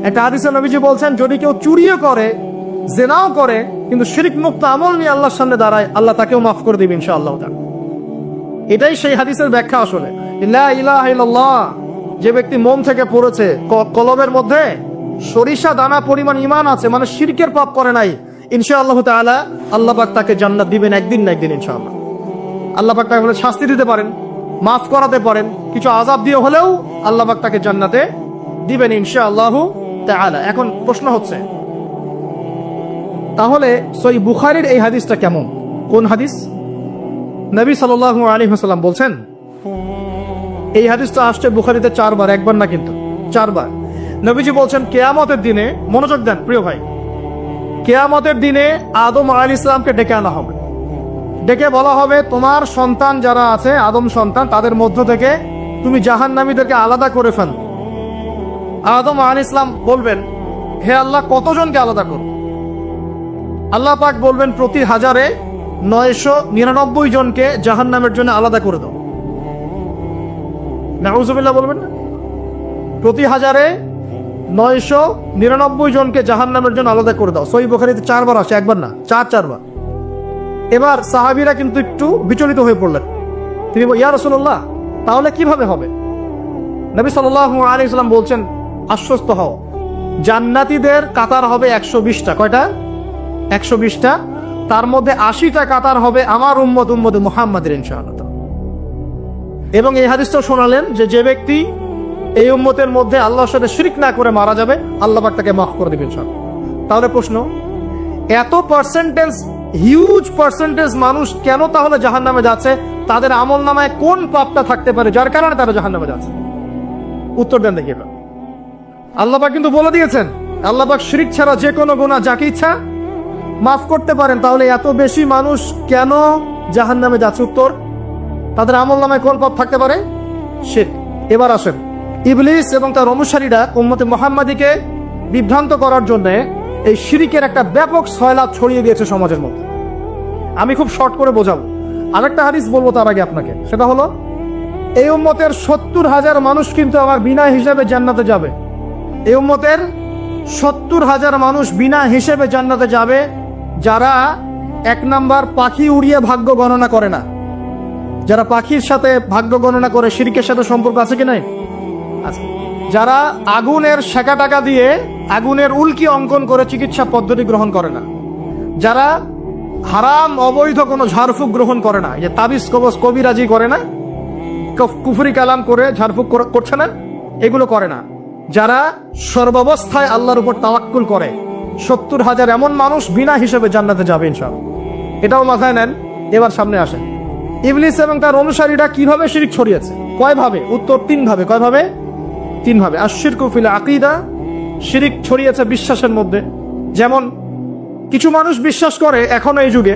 একটা হাদিসে নবীজি বলছেন, যদি কেউ চুরিও করে, জিনাও করে, কিন্তু শিরক মুক্ত আমল নিয়ে আল্লাহর সামনে দাঁড়ায়, আল্লাহ তাকেও মাফ করে দিবে ইনশাআল্লাহ। এটাই সেই হাদিসের ব্যাখ্যা। আসলে লা ইলাহা ইল্লাল্লাহ যে ব্যক্তি মন থেকে পড়েছে, কলবের মধ্যে সরিষা দানা পরিমাণ ঈমান আছে, মানে শিরকের পাপ করে নাই, ইনশাআল্লাহ তাআলা আল্লাহ পাক তাকে জান্নাত দিবেন একদিন না একদিন ইনশাআল্লাহ। আল্লাহ পাক তাকে শাস্তি দিতে পারেন, মাফ করাতে পারেন, কিছু আযাব দিয়ে হলেও আল্লাহ পাক তাকে জান্নাতে দিবেন ইনশাআল্লাহ তাআলা। এখন প্রশ্ন হচ্ছে, তাহলে সহিহ বুখারীর এই হাদিসটা কেমন? কোন হাদিস? নবী সাল্লাল্লাহু আলাইহি ওয়াসাল্লাম বলছেন, এই হাদিসটা আসছে বুখারীতে 4 বার, একবার না কিন্তু 4 বার। নবীজি বলছেন, কিয়ামতের দিনে, মনোযোগ দেন প্রিয় ভাই, কিয়ামতের দিনে আদম আলাইহিস সালামকে ডেকে আনা হবে। ডেকে বলা হবে, তোমার সন্তান যারা আছে, আদম সন্তান, তাদের মধ্য থেকে তুমি জাহান্নামীদেরকে আলাদা করে ফেল। আদম আলাইহিস সালাম বলবেন, হে আল্লাহ, কতজনকে আলাদা করব? আল্লাহ পাক বলবেন, প্রতি 1000-এ 999 জনকে জাহান্নামের জন্য আলাদা করে দাও। নাউযুবিল্লাহ বলবেন না? প্রতি 1000-এ 999 জনকে জাহান্নামের জন্য আলাদা করে দাও। সহিহ বুখারীতে 4 বার আসে, একবার না, 4 বার। এবার সাহাবীরা কিন্তু একটু বিচলিত হয়ে পড়লেন। তিনি বলেন, ইয়া রাসূলুল্লাহ, তাহলে কিভাবে হবে? নবী সাল্লাল্লাহু আলাইহি ওয়াসাল্লাম বলছেন, আশ্বস্ত হও, জান্নাতীদের কাতার হবে 120টা। কয়টা? 120টা। তার মধ্যে 80টা কাতার হবে আমার উম্মতে মুহাম্মাদের ইনশাআল্লাহ। এবং এই হাদিসটাও শোনালেন যে, যে ব্যক্তি এই উম্মতের মধ্যে আল্লাহর সাথে শিরক না করে মারা যাবে, আল্লাহ পাক তাকে মাফ করে দিবেন ইনশাআল্লাহ। তাহলে প্রশ্ন, এত পার্সেন্টেজ, হিউজ পার্সেন্টেজ মানুষ কেন তাহলে জাহান্নামে যাচ্ছে? তাদের আমল নামায় কোন পাপটা থাকতে পারে যার কারণে তারা জাহান্নামে যাচ্ছে? উত্তর দেন দেখি। আল্লাহ পাক কিন্তু বলে দিয়েছেন, আল্লাহ পাক শিরক ছাড়া যে কোনো গুনাহ যাকে ইচ্ছা মাফ করতে পারেন। তাহলে এত বেশি মানুষ কেন জাহান্নামে যাচ্ছে? উত্তর, তাদের আমল নামায় কোন পাপ থাকতে পারে? শিরক। এবার আসেন, ইবলিস এবং তার অনুসারীরা উম্মতে মুহাম্মাদীকে বিভ্রান্ত করার জন্য এই শিরকের একটা ব্যাপক ছয়লাভ ছড়িয়ে দিয়েছে সমাজের মধ্যে। আমি খুব শর্ট করে বোঝাবো। আরেকটা হাদিস বলবো তার আগে আপনাকে, সেটা হলো, এই উম্মতের 70,000 মানুষ কিন্তু আমার বিনা হিসাবে জান্নাতে যাবে। এই উম্মতের 70,000 মানুষ বিনা হিসেবে জান্নাতে যাবে, যারা 1 নাম্বার পাখি উড়িয়ে ভাগ্য গণনা করে না। যারা পাখির সাথে ভাগ্য গণনা করে, শিরকের সাথে সম্পর্ক আছে কি নাই? আছে। যারা আগুনের সেকা টাকা দিয়ে আগুনের উল্কি অঙ্কন করে চিকিৎসা পদ্ধতি গ্রহণ করে না। যারা হারাম অবৈধ কোনো ঝাড়ফুঁক গ্রহণ করে না, যে তাবিজ কবজ কবিরাজি করে না, কুফরি কালাম করে ঝাড়ফুঁক করছে না, এগুলো করে না। যারা সর্বাবস্থায় আল্লাহর উপর তাওয়াক্কুল করে, 70,000 এমন মানুষ বিনা হিসেবে জান্নাতে যাবে ইনশাআল্লাহ। এটাও মাথায় নেন। এবার সামনে আসেন, ইবলিস এবং তার অনুসারীরা কিভাবে শিরক ছড়িয়েছে? কয় ভাবে? উত্তর, 3 ভাবে। কয় ভাবে? 3 ভাবে। আশ-শিরকু ফিল আকীদা, শিরক ছড়িয়েছে বিশ্বাসের মধ্যে। যেমন কিছু মানুষ বিশ্বাস করে এখনো এই যুগে,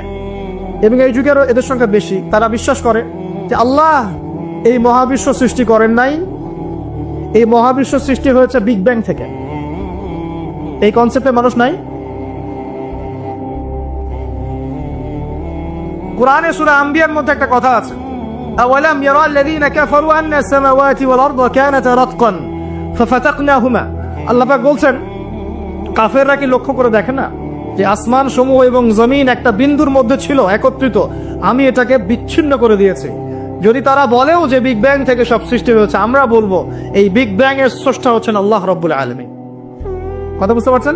এবং এই যুগেরও এদের সংখ্যা বেশি, তারা বিশ্বাস করে যে আল্লাহ এই মহাবিশ্ব সৃষ্টি করেন নাই, এই মহাবিশ্ব সৃষ্টি হয়েছে বিগ ব্যাং থেকে। এই কনসেপ্টে মানুষ নাই। কুরআনে সূরা আম্বিয়ার মধ্যে একটা কথা আছে, আওয়ালাম ইয়ারাল্লাযীনা কাফারু আন্না আস-সামাওয়াতি ওয়াল আরদা কানাতা রাতকান ফাফাতাকনাহুমা। আল্লাহ পাক বলছেন, কাফেররা কি লক্ষ্য করে দেখে না যে আসমান সমূহ এবং জমিন একটা বিন্দুর মধ্যে ছিল একত্রিত, আমি এটাকে বিচ্ছিন্ন করে দিয়েছি। যদি তারা বলেও যে বিগ ব্যাং থেকে সব সৃষ্টি হয়েছে, আমরা বলবো এই বিগ ব্যাং এর স্রষ্টা হচ্ছেন আল্লাহ রাব্বুল আলামিন। কথা বুঝতে পারছেন?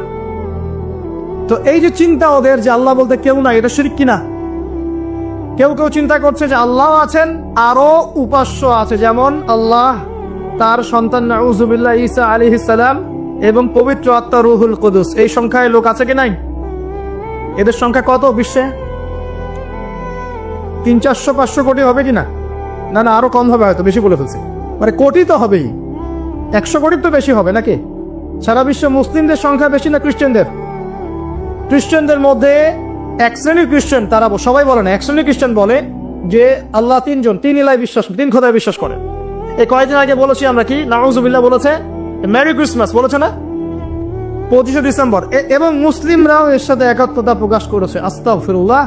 তো এই যে চিন্তা ওদের যে আল্লাহ বলতে কেউ না, এটা শিরক কিনা? কেউ কেউ চিন্তা করছে যে আল্লাহ আছেন, আরো উপাস্য আছে, যেমন আল্লাহ, তার সন্তান নাউযুবিল্লাহ ঈসা আলাইহিস সালাম এবং পবিত্র আত্মা রুহুল কুদুস। এই সংখ্যায় লোক আছে কি নাই? এদের সংখ্যা কত বিশ্বে? 300-400 কোটি হবে কিনা? না না, আরো কম হবে, হয়তো বেশি বলে ফেলছি। মানে কোটি তো হবেই, 100 কোটির তো বেশি হবে নাকি? সারা বিশ্বে মুসলিমদের সংখ্যা বেশি না খ্রিস্টানদের? খ্রিস্টানদের মধ্যে 1 শ্রেণীর খ্রিস্টান, তারা সবাই বলে না, 1 শ্রেণীর খ্রিস্টান বলে যে আল্লাহ 3 জন, 3 ইলাহ বিশ্বাস, 3 খোদায় বিশ্বাস করে। এই কয়েকদিন আগে বলেছি আমরা, কি নাউযুবিল্লাহ বলেছে, মেরি ক্রিসমাস বলেছে না, 25শে ডিসেম্বর। এবং মুসলিমরাও এর সাথে একাত্মতা প্রকাশ করেছে। আস্তাগফিরুল্লাহ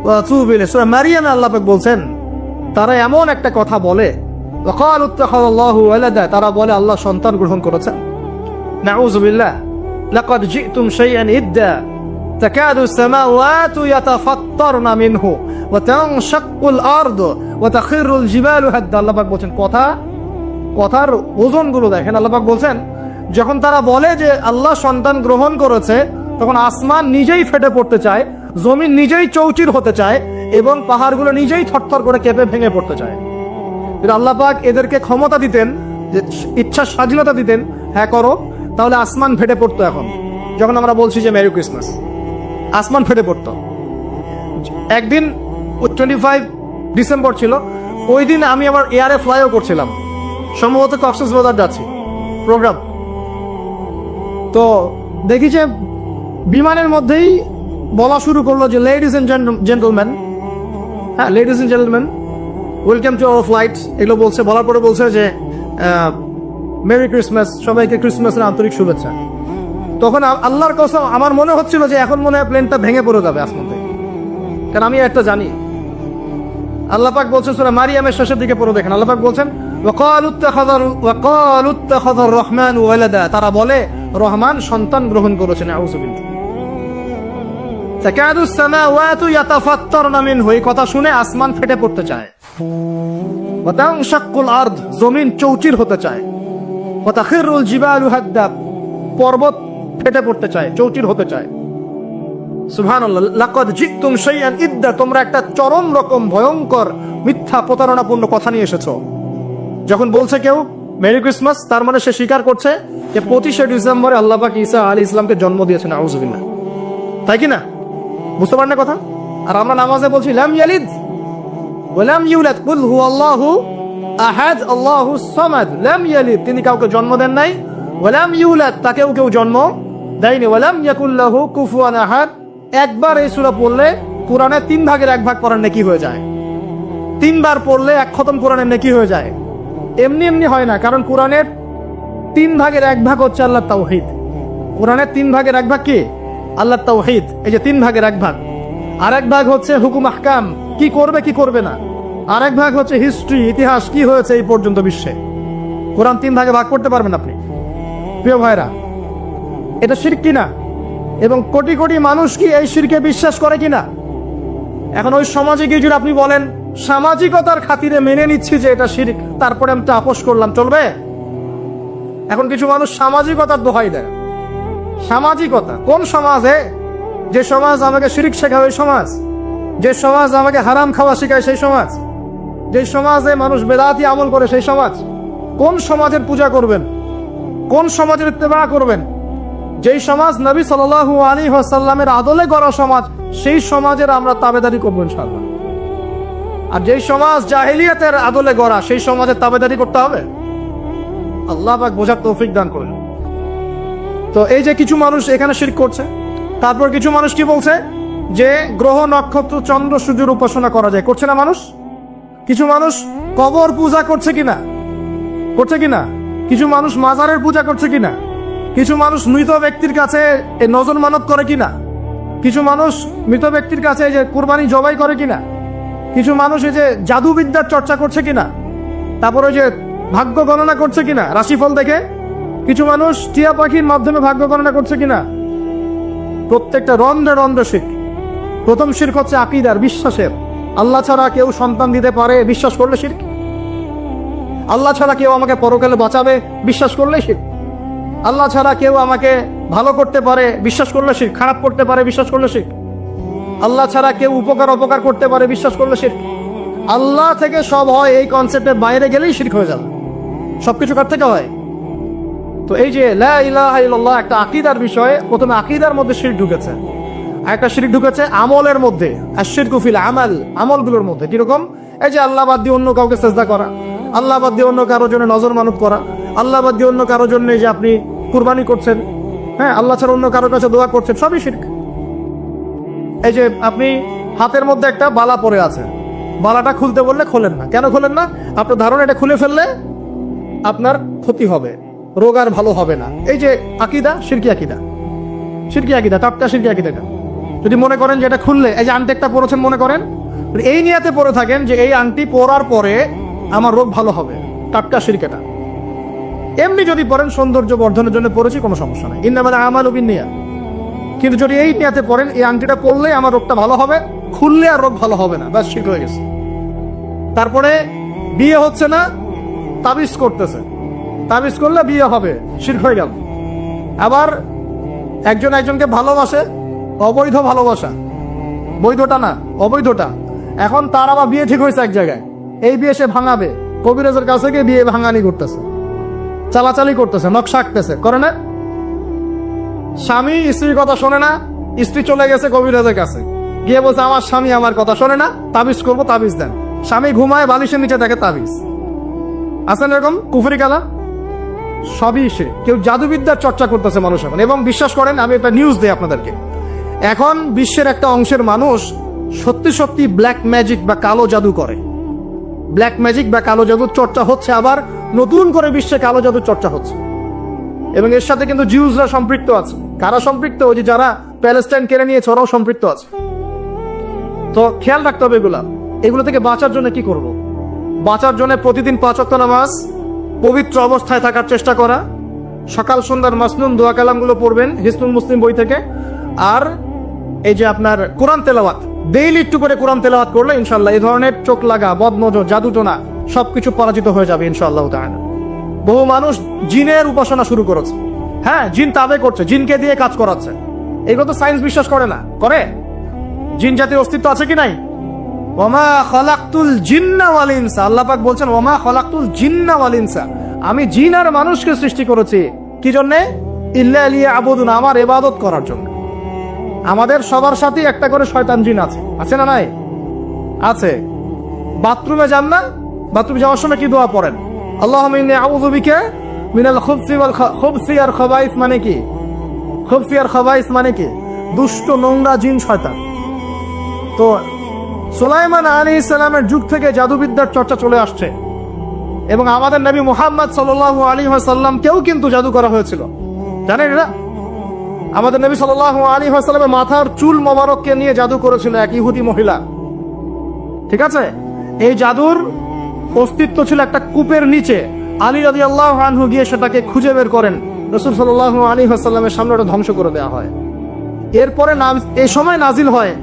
ওয়া আতুবু ইলাইহি। সূরা মারিয়ামে আল্লাহ পাক বলছেন, তারা এমন একটা কথা বলে, ওয়াকালু ইত্তাখাযাল্লাহু ওয়ালাদা, তারা বলে আল্লাহ সন্তান গ্রহণ করেছেন। নাউযু বিল্লাহ, লাকাদ জিতুম শাইআন ইদ্দা তাকাদু সামাওয়াতু ইয়াতাফাত্তারনা মিনহু ওয়া তানশাক্কুল আরদু ওয়া তাখিরুল জিবালু হাদ্দা। আল্লাহ পাক বলেন, কথার ওজনগুলো দেখেন। আল্লাহ পাক বলছেন, যখন তারা বলে যে আল্লাহ সন্তান গ্রহণ করেছে, তখন আসমান নিজেই ফেটে পড়তে চায়, জমিন নিজেই চৌচির হতে চায়, এবং পাহাড়গুলো নিজেই থরথর করে কেঁপে ভেঙে পড়তে চায়। যদি আল্লাহ পাক এদেরকে ক্ষমতা দিতেন, যে ইচ্ছা স্বাধীনতা দিতেন, হ্যাঁ করো, তাহলে আসমান ফেটে পড়তো। এখন যখন আমরা বলছি যে মেরি ক্রিসমাস, আসমান ফেটে পড়তো। একদিন 25 ডিসেম্বর ছিল, ওই দিন আমি আমার এয়ারে ফ্লাইও করছিলাম, সম্ভবত কক্সবাজার যাচ্ছি প্রোগ্রাম। তো দেখি যে বিমানের মধ্যেই বলা শুরু করলো যে লেডিজ এন্ড জেন্টলম্যান, হ্যাঁ ladies and gentleman, welcome to our flight, এগুলো বলছে। বলার পরে বলছে যে মেরি ক্রিসমাস, সবাইকে ক্রিসমাসের আন্তরিক শুভেচ্ছা। তখন আল্লাহর কসম আমার মনে হচ্ছিল যে এখন মনে হয় প্লেনটা ভেঙে পড়ে যাবে আসমান থেকে, কারণ আমি একটা জানি। আল্লাহ পাক বলছেন সূরা মারিয়ামের শেষের দিকে পড়ে দেখেন, আল্লাহ পাক বলছেন ওয়াকালু ইত্তাখাযার রহমানু ওয়ালাদা, তারা বলে রহমান সন্তান গ্রহণ করেছেন। আউযু বিল্লাহ। তাকাদু সামাওয়াতু ইয়াতাফাত্তারনা মিনহু, এই কথা শুনে আসমান ফেটে পড়তে চায়। ওয়া তানশাক্কুল আরদ, জমিন চৌচির হতে চায়। ওয়া তাখিরুল জিবালু হাদ্দা, পর্বত ফেটে পড়তে চায়, চৌচির হতে চায়। সুবহানাল্লাহ। লাকাদ জিতুম শাইআন ইদ্দা, তোমরা একটা চরম রকম ভয়ঙ্কর মিথ্যা প্রতারণাপূর্ণ কথা নিয়ে এসেছো। যখন বলছে কেউ মেরি ক্রিসমাস, তার মানে সে স্বীকার করছে যে 25শে ডিসেম্বরে আল্লাহ পাক ঈসা আলাইহিস সালামকে জন্ম দিয়েছেন। আউযু বিল্লাহ। তাই কি না? বুঝতে পারেন না কথা? আর আমরা নামাজে বলছি লাম ইয়ালিদ ওয়া লাম ইউলাদ, কুল হুয়াল্লাহু আহাদ আল্লাহুস সামাদ। লাম ইয়ালিদ, তিনি কাউকে জন্ম দেন নাই, ওয়া লাম ইউলাদ, তাকেও কেউ জন্ম দেয়নি, ওয়া লাম ইয়াকুল লাহু কুফুয়ান আহাদ। একবার এই সূরা পড়লে কোরআনে 3 ভাগের 1 ভাগ পড়ার নেকি হয়ে যায়। 3 বার পড়লে 1 খতম কোরআনের নেকি হয়ে যায়। এমনি এমনি হয় না, কারণ কোরআনের 3 ভাগের 1 ভাগ হচ্ছে আল্লাহর তাওহীদ। কোরআনের 3 ভাগের 1 ভাগ কি? আল্লাহর তাওহীদ। এই যে 3 ভাগের 1 ভাগ, আর 1 ভাগ হচ্ছে হুকুম আহকাম, কি করবে কি করবে না, আর 1 ভাগ হচ্ছে হিস্ট্রি, ইতিহাস, কি হয়েছে এই পর্যন্ত বিশ্বে। কোরআন 3 ভাগে ভাগ করতে পারবেন আপনি। প্রিয় ভাইরা, এটা শিরক কিনা? এবং কোটি কোটি মানুষ কি এই শিরকে বিশ্বাস করে কিনা? এখন ওই সমাজে গিয়ে যদি আপনি বলেন সামাজিকতার খাতিরে মেনে নিচ্ছি যে এটা শিরক, তারপরে আমি আপোষ করলাম, চলবে? এখন কিছু মানুষ সামাজিকতার দোহাই দেয়। সামাজিকতা কোন সমাজে? যে সমাজ আমাকে শিরক শেখায় ওই সমাজ, যে সমাজ আমাকে হারাম খাওয়া শেখায় সেই সমাজ, যে সমাজে মানুষ বেদাতি আমল করে সেই সমাজ। কোন সমাজের পূজা করবেন? কোন সমাজের ইত্তেবা করবেন? যেই সমাজ নবী সাল্লাল্লাহু আলাইহি ওয়াসাল্লামের আদলে গড়া সমাজ, সেই সমাজের আমরা তাবেদারি করবো ইনশাআল্লাহ। আর যেই সমাজ জাহেলিয়াতের আদলে গড়া, সেই সমাজের তাবেদারি করতে হবে। আল্লাহ পাক বোঝার তৌফিক দান করেন। তো এই যে কিছু মানুষ এখানে শিরক করছে, তারপর কিছু মানুষ কি বলছে যে গ্রহ নক্ষত্র চন্দ্র সূর্যের উপাসনা করা যায়, করছে না মানুষ? কিছু মানুষ কবর পূজা করছে কিনা? করছে কিনা? কিছু মানুষ মাজারের পূজা করছে কিনা? কিছু মানুষ মৃত ব্যক্তির কাছে নজর মানত করে কিনা? কিছু মানুষ মৃত ব্যক্তির কাছে যে কুরবানি জবাই করে কিনা? কিছু মানুষ এই যে জাদুবিদ্যার চর্চা করছে কিনা? তারপরে যে ভাগ্য গণনা করছে কিনা রাশিফল দেখে? কিছু মানুষ টিয়া পাখির মাধ্যমে ভাগ্য গণনা করছে কিনা? প্রত্যেকটা রন্ধ্রে রন্ধ্রে শিরক। প্রথম শিরক হচ্ছে আকীদার, বিশ্বাসের। আল্লাহ ছাড়া কেউ সন্তান দিতে পারে, বিশ্বাস করলে শিরক। আল্লাহ ছাড়া কেউ আমাকে পরকালে বাঁচাবে, বিশ্বাস করলে শিরক। আল্লাহ ছাড়া কেউ আমাকে ভালো করতে পারে, বিশ্বাস করলে শিরক। খারাপ করতে পারে, বিশ্বাস করলে শিরক। আল্লাহ ছাড়া কেউ উপকার অপকার করতে পারে, বিশ্বাস করলে শিরক। আল্লাহ থেকে সব হয়, এই কনসেপ্টের বাইরে গেলেই শিরক হয়ে যাবে। সবকিছু কার থেকে হয়? তো এই যে লা ইলাহা ইল্লাল্লাহ একটা আকীদার বিষয়ে, প্রথমে আকীদার মধ্যে শিরক ঢুকেছে, আর একটা শিরক ঢুকেছে আমলের মধ্যে। আশ-শিরকু ফিল আমাল, আমলগুলোর মধ্যে। কিরকম? এই যে আল্লাহ বাদ দিয়ে অন্য কাউকে সিজদা করা, আল্লাহ বাদ দিয়ে অন্য কারোর জন্য নজর মানত করা, আল্লাহ বাদ দিয়ে অন্য কারোর জন্য যে আপনি কুরবানি করছেন, হ্যাঁ আল্লাহ ছাড়া অন্য কারোর কাছে দোয়া করছেন, সবই শিরক। এই যে আপনি হাতের মধ্যে একটা বালা পরে আছে, বালাটা খুলতে বললে খোলেন না। কেন খোলেন না? আপনার ধারণা এটা খুলে ফেললে আপনার ক্ষতি হবে, রোগ আর ভালো হবে না। এই যে আকীদা, শিরকি আকীদা, শিরকি আকীদা, টাটকা শিরকি আকীদা। যদি মনে করেন যে এটা খুললে, এই যে আংটি একটা পরেছেন, মনে করেন এই নিয়াতে পরে থাকেন যে এই আংটি পরার পরে আমার রোগ ভালো হবে, টাটকা শিরক এটা। এমনি যদি পড়েন সৌন্দর্য বর্ধনের জন্য পড়েছি, কোনো সমস্যা নাই, ইন্নামাল আমালু বিন্নিয়াত। কিন্তু যদি এই নিয়াতে পড়েন এই আংটিটা পড়লে আমার রোগটা ভালো হবে, খুললে আর রোগ ভালো হবে না, ব্যাস ঠিক হয়ে গেছে। তারপরে বিয়ে হচ্ছে না, তাবিজ করতেছে, তাবিজ করলে বিয়ে হবে, শিরক হয়ে গেল। আবার একজন একজনকে ভালোবাসে, অবৈধ ভালোবাসা, বৈধটা না অবৈধটা। এখন তার আবার বিয়ে ঠিক হয়েছে এক জায়গায়, এই বিয়ে সে ভাঙাবে, কবিরাজের কাছে গিয়ে বিয়ে ভাঙানি করতেছে, চালাচালি করতেছে, নকশা আঁকতেছে, করে না? স্বামী স্ত্রীর কথা শোনে না, স্ত্রী চলে গেছে কবিরাজের কাছে, গিয়ে বলছে আমার স্বামী আমার কথা শোনে না, তাবিজ করবো, তাবিজ দেন। স্বামী ঘুমায়, বালিশের নিচে দেখে তাবিজ। আছেন এরকম কুফরি কালা? সবই সে। কেউ জাদুবিদ্যার চর্চা করতেছে মানুষ এখন। এবং বিশ্বাস করেন, আমি একটা নিউজ দিই আপনাদেরকে, এখন বিশ্বের একটা অংশের মানুষ সত্যি সত্যি ব্ল্যাক ম্যাজিক বা কালো জাদু করে। ব্ল্যাক ম্যাজিক বা কালো জাদুর চর্চা হচ্ছে, আবার নতুন করে বিশ্বে কালো জাদুর চর্চা হচ্ছে। এবং এর সাথে কিন্তু জিউসরা সম্পৃক্ত আছে। কারা সম্পৃক্ত? ওই যে যারা প্যালেস্টাইন কেড়ে নিয়েছে ওরাও সম্পৃক্ত আছে। তো খেয়াল রাখতে হবে এগুলো থেকে বাঁচার জন্য কি করব? বাঁচার জন্য প্রতিদিন 5 ওয়াক্ত নামাজ, পবিত্র অবস্থায় থাকার চেষ্টা করা, সকাল সন্ধ্যার মাসনুন দোয়া কালামগুলো পড়বেন হিসনুল মুসলিম বই থেকে। আর এই যে আপনার কোরআন তেলাওয়াত, ডেইলি একটু করে কোরআন তেলাওয়াত করলে ইনশাআল্লাহ এই ধরনের চোখ লাগা, বদনজর, জাদুটোনা সবকিছু পরাজিত হয়ে যাবে ইনশাআল্লাহ তাআলা। বহু মানুষ জিনের উপাসনা শুরু করেছে। হ্যাঁ, জিন তাবে করছে, জিনকে দিয়ে কাজ করাচ্ছে। এগুলো তো সায়েন্স বিশ্বাস করে না, করে? জিন জাতির অস্তিত্ব আছে কি নাই? ওমা খলাকতুল জিন্না ওয়াল ইনসা, আল্লাহ পাক বলছেন ওমা খলাকতুল জিন্না ওয়াল ইনসা, আমি জিন আর মানুষকে সৃষ্টি করেছি কি জন্য? ইল্লা লিয়াবুদুন, আমার ইবাদত করার জন্য। আমাদের সবার সাথে একটা করে শয়তান জিন আছে, আছে না নাই? আছে। বাথরুমে যান না, বাথরুমে যাওয়ার সময় কি দোয়া পড়েন? আল্লাহুম্মা ইন্নী আউযু বিকা মিনাল খুবসি ওয়াল খুবসি আর খাবাইস, মানে কি? খুবসি আর খাবাইস মানে কি? দুষ্ট, নোংরা জিন, শয়তান। তো সুলাইমান আলাইহিস সালামের যুগ থেকে জাদুবিদ্যার চর্চা চলে আসছে। এবং আমাদের নবী মুহাম্মদ সাল্লাল্লাহু আলাইহি ওয়াসাল্লাম কেউ কিন্তু জাদু করা হয়েছিল, জানেন না? আমাদের নবী সাল্লাল্লাহু আলাইহি ওয়াসাল্লামের মাথার চুল মোবারককে নিয়ে জাদু করেছিল এক ইহুদি মহিলা, ঠিক আছে? এই জাদুর অস্তিত্ব ছিল একটা কূপের নিচে। আলী রাদিয়াল্লাহু আনহু গিয়ে সেটাকে খুঁজে বের করেন, রাসূল সাল্লাল্লাহু আলাইহি ওয়াসাল্লামের সামনে ওটা ধ্বংস করে দেওয়া হয়। এরপরে এই সময় নাজিল হয়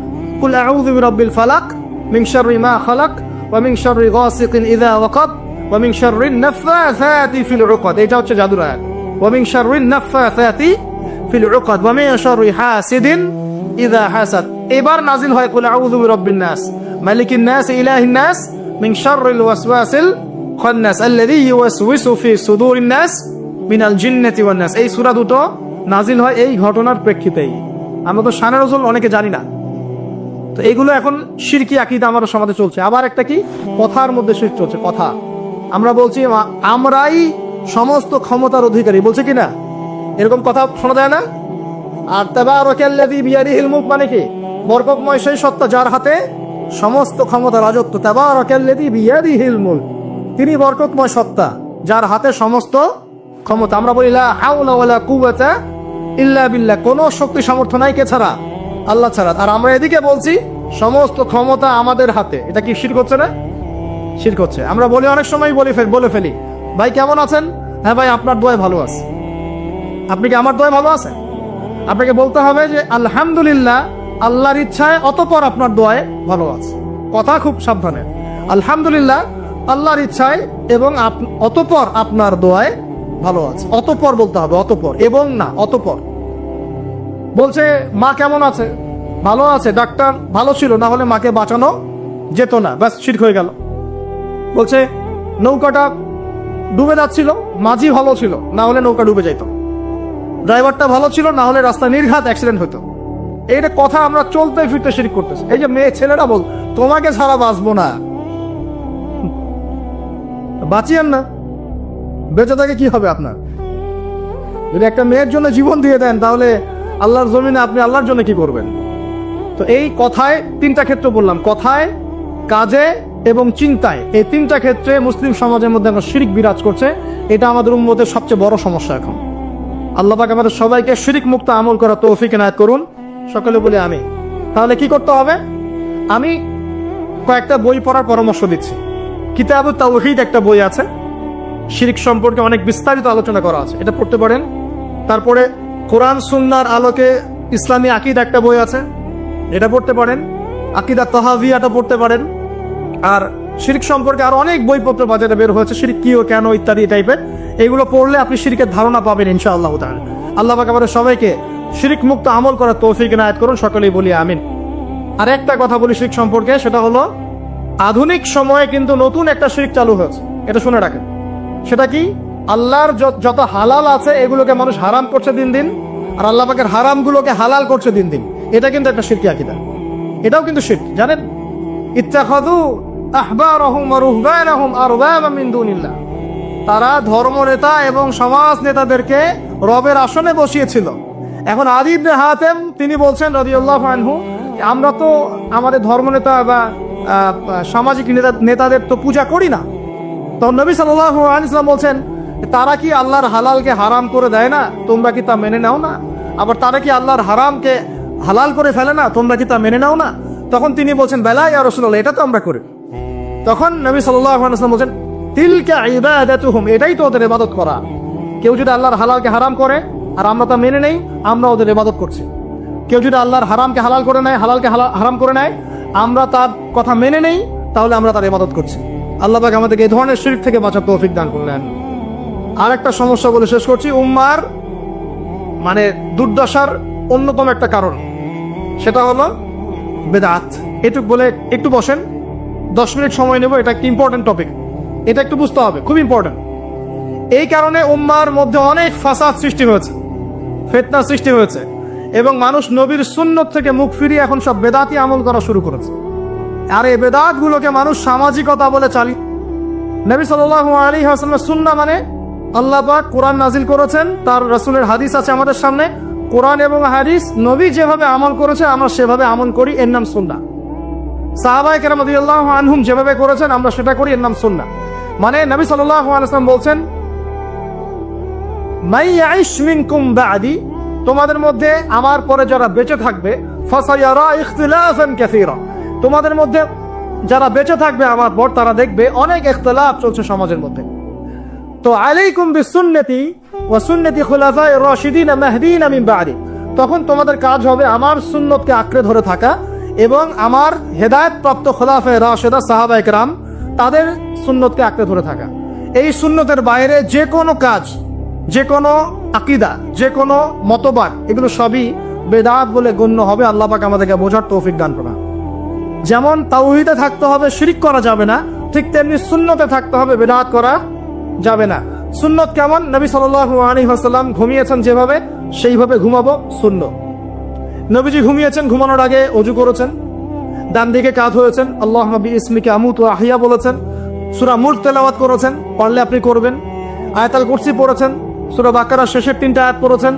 কুল আউযু বিরাব্বিল ফালাক মিন শাররি মা খালাক ওয়া মিন শাররি গাসিকিন ইযা ওয়াকাব ওয়া মিন শাররিন নাফাসাতি ফিল উকাদ। এটা হচ্ছে জাদুর আয়াত। ওয়া মিন শাররিন নাফাসাতি ফিল উকাদ ওয়া মিন শাররি হাসিদিন ইযা হাসাদ। এবার নাজিল হয় কুল আউযু বিরাব্বিন নাস মালিকিন নাস ইলাহিন নাস মিন শাররিল ওয়াসওয়াসিল খান্নাস আল্লাযী ইউওয়াসওয়িসু ফি সুদুরিন নাস মিনাল জিন্নাতি ওয়ান নাস। এই সূরা দুটো নাজিল হয় এই ঘটনার প্রেক্ষিতেই। আমরা তো শানে রাসূল অনেকে জানি না। তো এইগুলো এখন শিরকি আকীদা আমাদের সমাজে চলছে। আবার একটা কি, কথার মধ্যে শিরক চলছে। কথা আমরা বলছি আমরাই সমস্ত ক্ষমতার অধিকারী, বলছে কি না? এরকম কথা শোনা যায় না? আর তাবারাকাল্লাযী বিয়াদিহিল মুলক মানে কি? বরকতময় সেই সত্তা যার হাতে সমস্ত ক্ষমতা, রাজত্ব। তাবারাকাল্লাযী বিয়াদিহিল মুলক, তিনি বরকতময় সত্তা যার হাতে সমস্ত ক্ষমতা। আমরা বলি লা হাওলা ওয়ালা কুওয়াতা ইল্লা বিল্লাহ, কোনো শক্তি সামর্থ্য নাই কে ছাড়া? আল্লাহ ছাড়া। আর আমরা এদিকে বলছি সমস্ত ক্ষমতা আমাদের হাতে। এটা কি শিরক হচ্ছে না? শিরক হচ্ছে। আমরা বলি অনেক সময় বলে ফেলি ভাই কেমন আছেন? হ্যাঁ ভাই আপনার দোয়ায় ভালো আছে। আপনি কি আমার দোয়ায় ভালো আছেন? আপনাকে বলতে হবে যে আলহামদুলিল্লাহ, আল্লাহর ইচ্ছায়, অতঃপর আপনার দোয়ায় ভালো আছে। কথা খুব সাবধানে। আলহামদুলিল্লাহ, আল্লাহর ইচ্ছায়, এবং অতঃপর আপনার দোয়ায় ভালো আছে। অতঃপর বলতে হবে, অতঃপর, এবং না, অতঃপর। বলছে মা কেমন আছে? ভালো আছে, ডাক্তার ভালো ছিল, না হলে মাকে বাঁচানো যেত না, ব্যাস শিরক হয়ে গেল। বলছে নৌকাটা ডুবে যাচ্ছিল, মাঝি ভালো ছিল, না হলে নৌকা ডুবে যাইত। ড্রাইভারটা ভালো ছিল, না হলে রাস্তায় নির্ঘাত অ্যাক্সিডেন্ট হতো। এইটা কথা আমরা চলতে ফিরতে শিরক করতেছি। এই যে মেয়ে ছেলেরা বল তোমাকে ছাড়া বাঁচবো না, বাঁচিয়েন না, বেঁচে থাকে কি হবে আপনার? যদি একটা মেয়ের জন্য জীবন দিয়ে দেন, তাহলে আল্লাহর জমিনে আপনি আল্লাহর জন্য কি করবেন? তো এই কথায় 3টা ক্ষেত্র বললাম, কথায়, কাজে এবং চিন্তায়। এই 3টা ক্ষেত্রে মুসলিম সমাজের মধ্যে এখন শিরক বিরাজ করছে। এটা আমাদের উম্মতের সবচেয়ে বড় সমস্যা এখন। আল্লাহ পাক আমাদের সবাইকে শিরক মুক্ত আমল করার তৌফিক এনায়েত করুন। সকলে বলি আমি। তাহলে কি করতে হবে? আমি কয়েকটা বই পড়ার পরামর্শ দিচ্ছি। কিতাবুত তাওহীদ একটা বই আছে, শিরক সম্পর্কে অনেক বিস্তারিত আলোচনা করা আছে, এটা পড়তে পারেন। তারপরে কোরআন সুন্নাহর আলোকে ইসলামী আকীদা একটা বই আছে, এটা পড়তে পারেন। আকীদা তাহাভিয়াটা পড়তে পারেন। আর শিরক সম্পর্কে আরো অনেক বইপত্র বাজারে বের হয়েছে, শিরক কি ও কেন ইত্যাদি টাইপের। এগুলো পড়লে আপনি শিরকের ধারণা পাবেন ইনশাআল্লাহ তাআলা। আল্লাহ পাক আমাদের সবাইকে শিরক মুক্ত আমল করার তৌফিক ইনায়াত করুন, সকলেই বলি আমিন। আর একটা কথা বলি শিরক সম্পর্কে, সেটা হলো আধুনিক সময়ে কিন্তু নতুন একটা শিরক চালু হয়েছে, এটা শুনে রাখেন। সেটা কি? আল্লাহর যত হালাল আছে এগুলোকে মানুষ হারাম করছে দিন দিন, আর আল্লাহ পাকের হারামগুলোকে হালাল করছে দিন দিন। এটা কিন্তু একটা শিরকি আকীদা, এটাও কিন্তু শিরক, জানেন? ইত্তাখাযু আহবারহুম ওয়া রুহবানাহুম আরবাবা মিন দুনিল্লাহ, তারা ধর্ম নেতা এবং সমাজ নেতাদেরকে রবের আসনে বসিয়েছিল। এখন আদী ইবনে হাতেম তিনি বলছেন রাদিয়াল্লাহু আনহু, আমরা তো আমাদের ধর্মনেতা বা সামাজিক নেতাদের তো পূজা করি না। তখন নবী সাল্লাল্লাহু আলাইহি ওয়াসাল্লাম বলছেন, তারা কি আল্লাহর হালালকে হারাম করে দেয় না? তোমরা কি তা মেনে নাও না? আবার তারা কি আল্লাহর হারামকে হালাল করে ফেলে না? তোমরা কি তা মেনে নাও না? তখন তিনি বলছেন, বেলা ইয়া রাসূলুল্লাহ, এটা তো আমরা করি। তখন নবী সাল্লাল্লাহু আলাইহি ওয়াসাল্লাম বলছেন, তিলকা ইবাদাতুহুম, এটাই তো ওদের ইবাদত করা। কেউ যদি আল্লাহর হালালকে হারাম করে আর আমরা তা মেনে নেই, আমরা ওদের ইবাদত করছি। কেউ যদি আল্লাহর হারামকে হালাল করে নেয়, হালালকে হারাম করে নেয়, আমরা তার কথা মেনে নেই, তাহলে আমরা তার ইবাদত করছি। আল্লাহ পাক আমাদেরকে এই ধরনের শিরক থেকে বাঁচার তৌফিক দান করলেন। আর একটা সমস্যা বলে শেষ করছি, উম্মার মানে দুর্দশার অন্যতম একটা কারণ, সেটা হলো বেদাত। এটুক বলে একটু বসেন, 10 মিনিট সময় নেব, এটা একটা ইম্পর্টেন্ট টপিক, এটা একটু বুঝতে হবে, খুব ইম্পর্টেন্ট। এই কারণে উম্মার মধ্যে অনেক ফাসাদ সৃষ্টি হয়েছে, ফিতনা সৃষ্টি হয়েছে, এবং মানুষ নবীর সুন্নত থেকে মুখ ফিরিয়ে এখন সব বেদাতি আমল করা শুরু করেছে। আর এই বেদাতগুলোকে মানুষ সামাজিকতা বলে চালিয়ে। নবী সাল্লাল্লাহু আলাইহি ওয়াসাল্লামের সুন্নাহ মানে আল্লাহ পাক কোরআন নাজিল করেছেন, তার রাসূলের হাদিস আছে আমাদের সামনে। কোরআন এবং হাদিস, নবী যেভাবে আমল করেছে আমরা সেভাবে আমল করি, এর নাম সুন্নাহ। সাহাবায়ে কেরাম রাদিয়াল্লাহু আনহুম যেভাবে করেছেন আমরা সেটা করি, এর নাম সুন্নাহ। মানে নবী সাল্লাল্লাহু আলাইহি ওয়াসাল্লাম বলছেন, মাই ইয়াইশ মিনকুম বা'দি, তোমাদের মধ্যে আমার পরে যারা বেঁচে থাকবে, ফাসায়ারা ইখতিলাফান কাসীরা, তোমাদের মধ্যে যারা বেঁচে থাকবে আমার পর, তারা দেখবে অনেক ইখতিলাফ চলছে সমাজের মধ্যে। তো আলাইকুম বিসুন্নতি ওয়া সুন্নতি খুলাফায়ে রাশিদিন মাহদিন মিন বা'দি, তখন তোমাদের কাজ হবে আমার সুন্নতকে আঁকড়ে ধরে থাকা এবং আমার হেদায়েত প্রাপ্ত খুলাফায়ে রাশিদা সাহাবায়ে কেরাম তাদের সুন্নতকে আঁকড়ে ধরে থাকা। এই সুন্নতের বাইরে যে কোনো কাজ, যে কোনো আকীদা, যে কোনো মতবাদ, এগুলো সবই বেদাত বলে গণ্য হবে। আল্লাহ পাক আমাদেরকে বোঝার তৌফিক দান করুন। যেমন তাওহীদে থাকতে হবে, শিরক করা যাবে না, ঠিক তেমনি সুন্নতে থাকতে হবে, বেদাত করা যাবে না। সুন্নত কেমন? নবী সাল্লাল্লাহু আলাইহি ওয়াসাল্লাম ঘুমিয়েছেন যেভাবে, সেইভাবে ঘুমাবো সুন্নত। নবীজি ঘুমিয়েছেন, ঘুমানোর আগে ওযু করেছেন, ডান দিকে কাত হয়েছেন, আল্লাহুম্মা বিইসমিকা আমুতু ওয়া আহইয়া বলেছেন, সূরা মুলক তেলাওয়াত করেছেন, পারলে আপনি করবেন। আয়াতুল কুরসি পড়েছেন, সূরা বাকারার শেষের 3টা আয়াত পড়েছেন,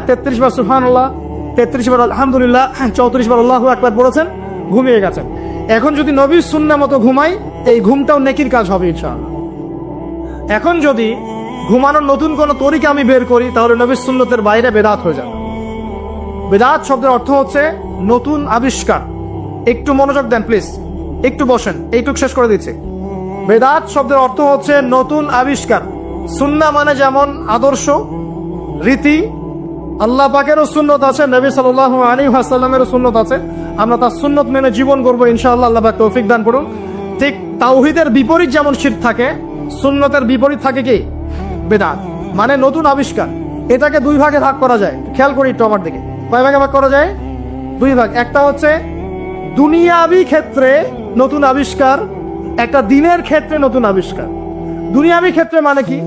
33 বার সুবহানাল্লাহ, 33 বার আলহামদুলিল্লাহ, 34 বার আল্লাহু আকবার পড়েছেন, ঘুমিয়ে গেছেন। এখন যদি নবীর সুন্নাহ মতো ঘুমাই, এই ঘুমটাও নেকির কাজ হবে ইনশাআল্লাহ। এখন যদি ঘুমানোর নতুন কোনো তরিকা আমি বের করি, তাহলে নবীর সুন্নতের বাইরে বেদাত হয়ে যাবে। বেদাত শব্দের অর্থ হচ্ছে নতুন আবিষ্কার। একটু মনোযোগ দেন প্লিজ, একটু বসেন, এইটুক শেষ করে দিচ্ছি। বেদাত শব্দের অর্থ হচ্ছে নতুন আবিষ্কার। সুন্নাহ মানে যেমন আদর্শ, রীতি, আল্লাহ পাকেরও সুন্নত আছে, নবী সাল্লাল্লাহু আলাইহি ওয়াসাল্লামেরও সুন্নত আছে, আমরা তার সুন্নত মেনে জীবন করবো ইনশাআল্লাহ। আল্লাহ পাক তৌফিক দান করুন। ঠিক তাওহীদের বিপরীত যেমন শিরক থাকে, সুন্নতের বিপরীত থাকে কি? বেদাত, মানে নতুন আবিষ্কার। এটাকে দুই ভাগে ভাগ করা যায়, খেয়াল করি একটু আমার দিকে। কয় ভাগে ভাগ করা যায়? দুই ভাগ। একটা হচ্ছে দুনিয়াবি ক্ষেত্রে নতুন আবিষ্কার, একটা দিনের ক্ষেত্রে নতুন আবিষ্কার। দুনিয়াবি ক্ষেত্রে মানে কি?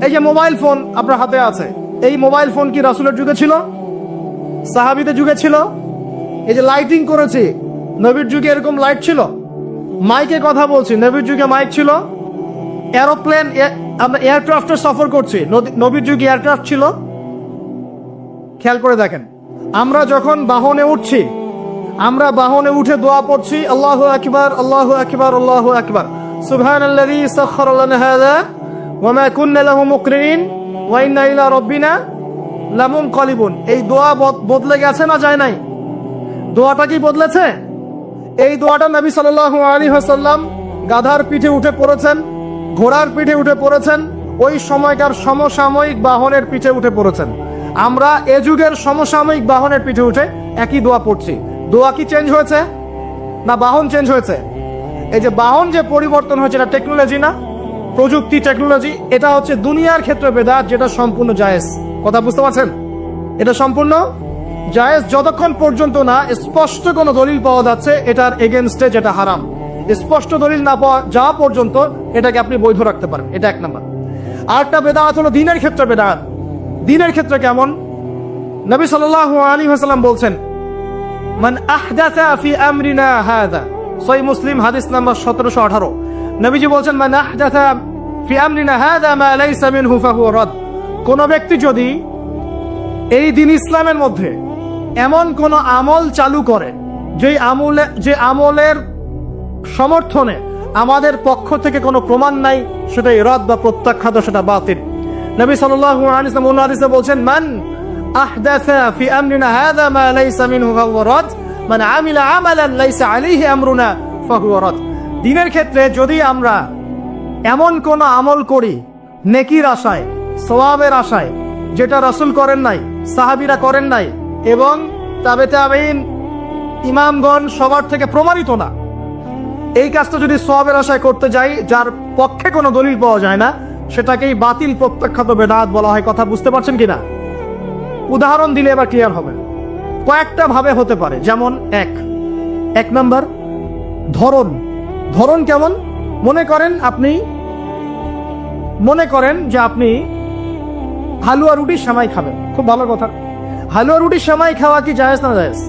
এই যে মোবাইল ফোন আপনার হাতে আছে, এই মোবাইল ফোন কি রাসূলের যুগে ছিল? সাহাবীদের যুগে ছিল? এই যে লাইটিং করেছি, নবীর যুগে এরকম লাইট ছিল? মাইকে কথা বলছি, নবীর যুগে মাইক ছিল? এরোপ্লেন, আমরা এয়ারক্রাফটে সফর করছি, নবীর যুগে এয়ারক্রাফট ছিল? খেয়াল করে দেখেন, আমরা যখন বাহনে উঠছি, আমরা বাহনে উঠে দোয়া পড়ছি, আল্লাহু আকবার, আল্লাহু আকবার, আল্লাহু আকবার, সুবহানাল্লাযী সাখখারা লানা হাযা ওয়া মা কুন্না লাহু মুকরিনিন ওয়া ইন্না ইলা রাব্বিনা লামুনকালিবুন। এই দোয়া বদলে গেছে না যায় নাই? দোয়াটা কি বদলেছে? এই দোয়াটা নবী সাল্লাল্লাহু আলাইহি ওয়াসাল্লাম গাধার পিঠে উঠে পড়েছেন, ঘোড়ার পিঠে উঠে পড়েছেন, ওই সময়কার সমসাময়িক বাহনের পিঠে উঠে পড়েছেন। আমরা এ যুগের সমসাময়িক বাহনের পিঠে উঠে একই দোয়া পড়ছি। দোয়া কি চেঞ্জ হয়েছে না বাহন চেঞ্জ হয়েছে? এই যে বাহন যে পরিবর্তন হয়েছে, এটা টেকনোলজি না, প্রযুক্তি টেকনোলজি। এটা হচ্ছে দুনিয়ার ক্ষেত্রে বেদাত, যেটা সম্পূর্ণ জায়েজ। কথা বুঝতে পারছেন? এটা সম্পূর্ণ জায়েজ যতক্ষণ পর্যন্ত না স্পষ্ট কোনো দলিল পাওয়া যাচ্ছে এটার এগেনস্টে, যেটা হারাম। স্পষ্ট দলিল না পাওয়া যাওয়া পর্যন্ত এটাকে আপনি বৈধ রাখতে পারেন। এটা এক নাম্বার। আরেকটা বেদাত হলো দিনের ক্ষেত্রে বেদাত। দিনের ক্ষেত্রে কেমন? নবী সাল্লাল্লাহু আলাইহি ওয়াসাল্লাম বলছেন, মান আহদাসা ফি আমরিনা হাযা, সহিহ মুসলিম হাদিস নাম্বার 1718। নবীজি বলছেন, মান আহদাসা ফি আমরিনা হাযা মা লাইসা মিনহু ফাহুয়া রাদ। কোন ব্যক্তি যদি এই দিন ইসলামের মধ্যে এমন কোন আমল চালু করে যে আমলের সমর্থনে আমাদের পক্ষ থেকে কোনো প্রমাণ নাই, সেটাই রদ বা প্রত্যাখ্যাত, সেটা বাতিল। নবী সাল্লাল্লাহু আলাইহি ওয়াসাল্লাম অন্য হাদিসে বলছেন, মান আহদাসা ফি আমরিনা হাযা মা লাইসা মিনহু ফাহুয়া রাদ, মান আমিলা আমালান লাইসা আলাইহি আমরুনা ফাহুয়া রাদ। দিনের ক্ষেত্রে যদি আমরা এমন কোন আমল করি নেকির আশায়, সওয়াবের আশায়, যেটা রাসূল করেন নাই, সাহাবীরা করেন নাই এবং তাবে তাবেঈন ইমামগণ সবার থেকে প্রমাণিত না, এই কাজটা যদি সওয়াবের আশায় করতে যাই যার পক্ষে কোনো দলিল পাওয়া যায় না, সেটাকেই বাতিল প্রত্যাখ্যাত বেদাত বলা হয়। কথা বুঝতে পারছেন কিনা? উদাহরণ দিলে এবার ক্লিয়ার হবে। কয়েকটা ভাবে হতে পারে। যেমন এক নাম্বার ধরন কেমন? মনে করেন যে আপনি হালুয়া রুটি সেমাই খাবেন। খুব ভালো কথা। হালুয়া রুটি সেমাই খাওয়া কি জায়েজ না জায়েজ?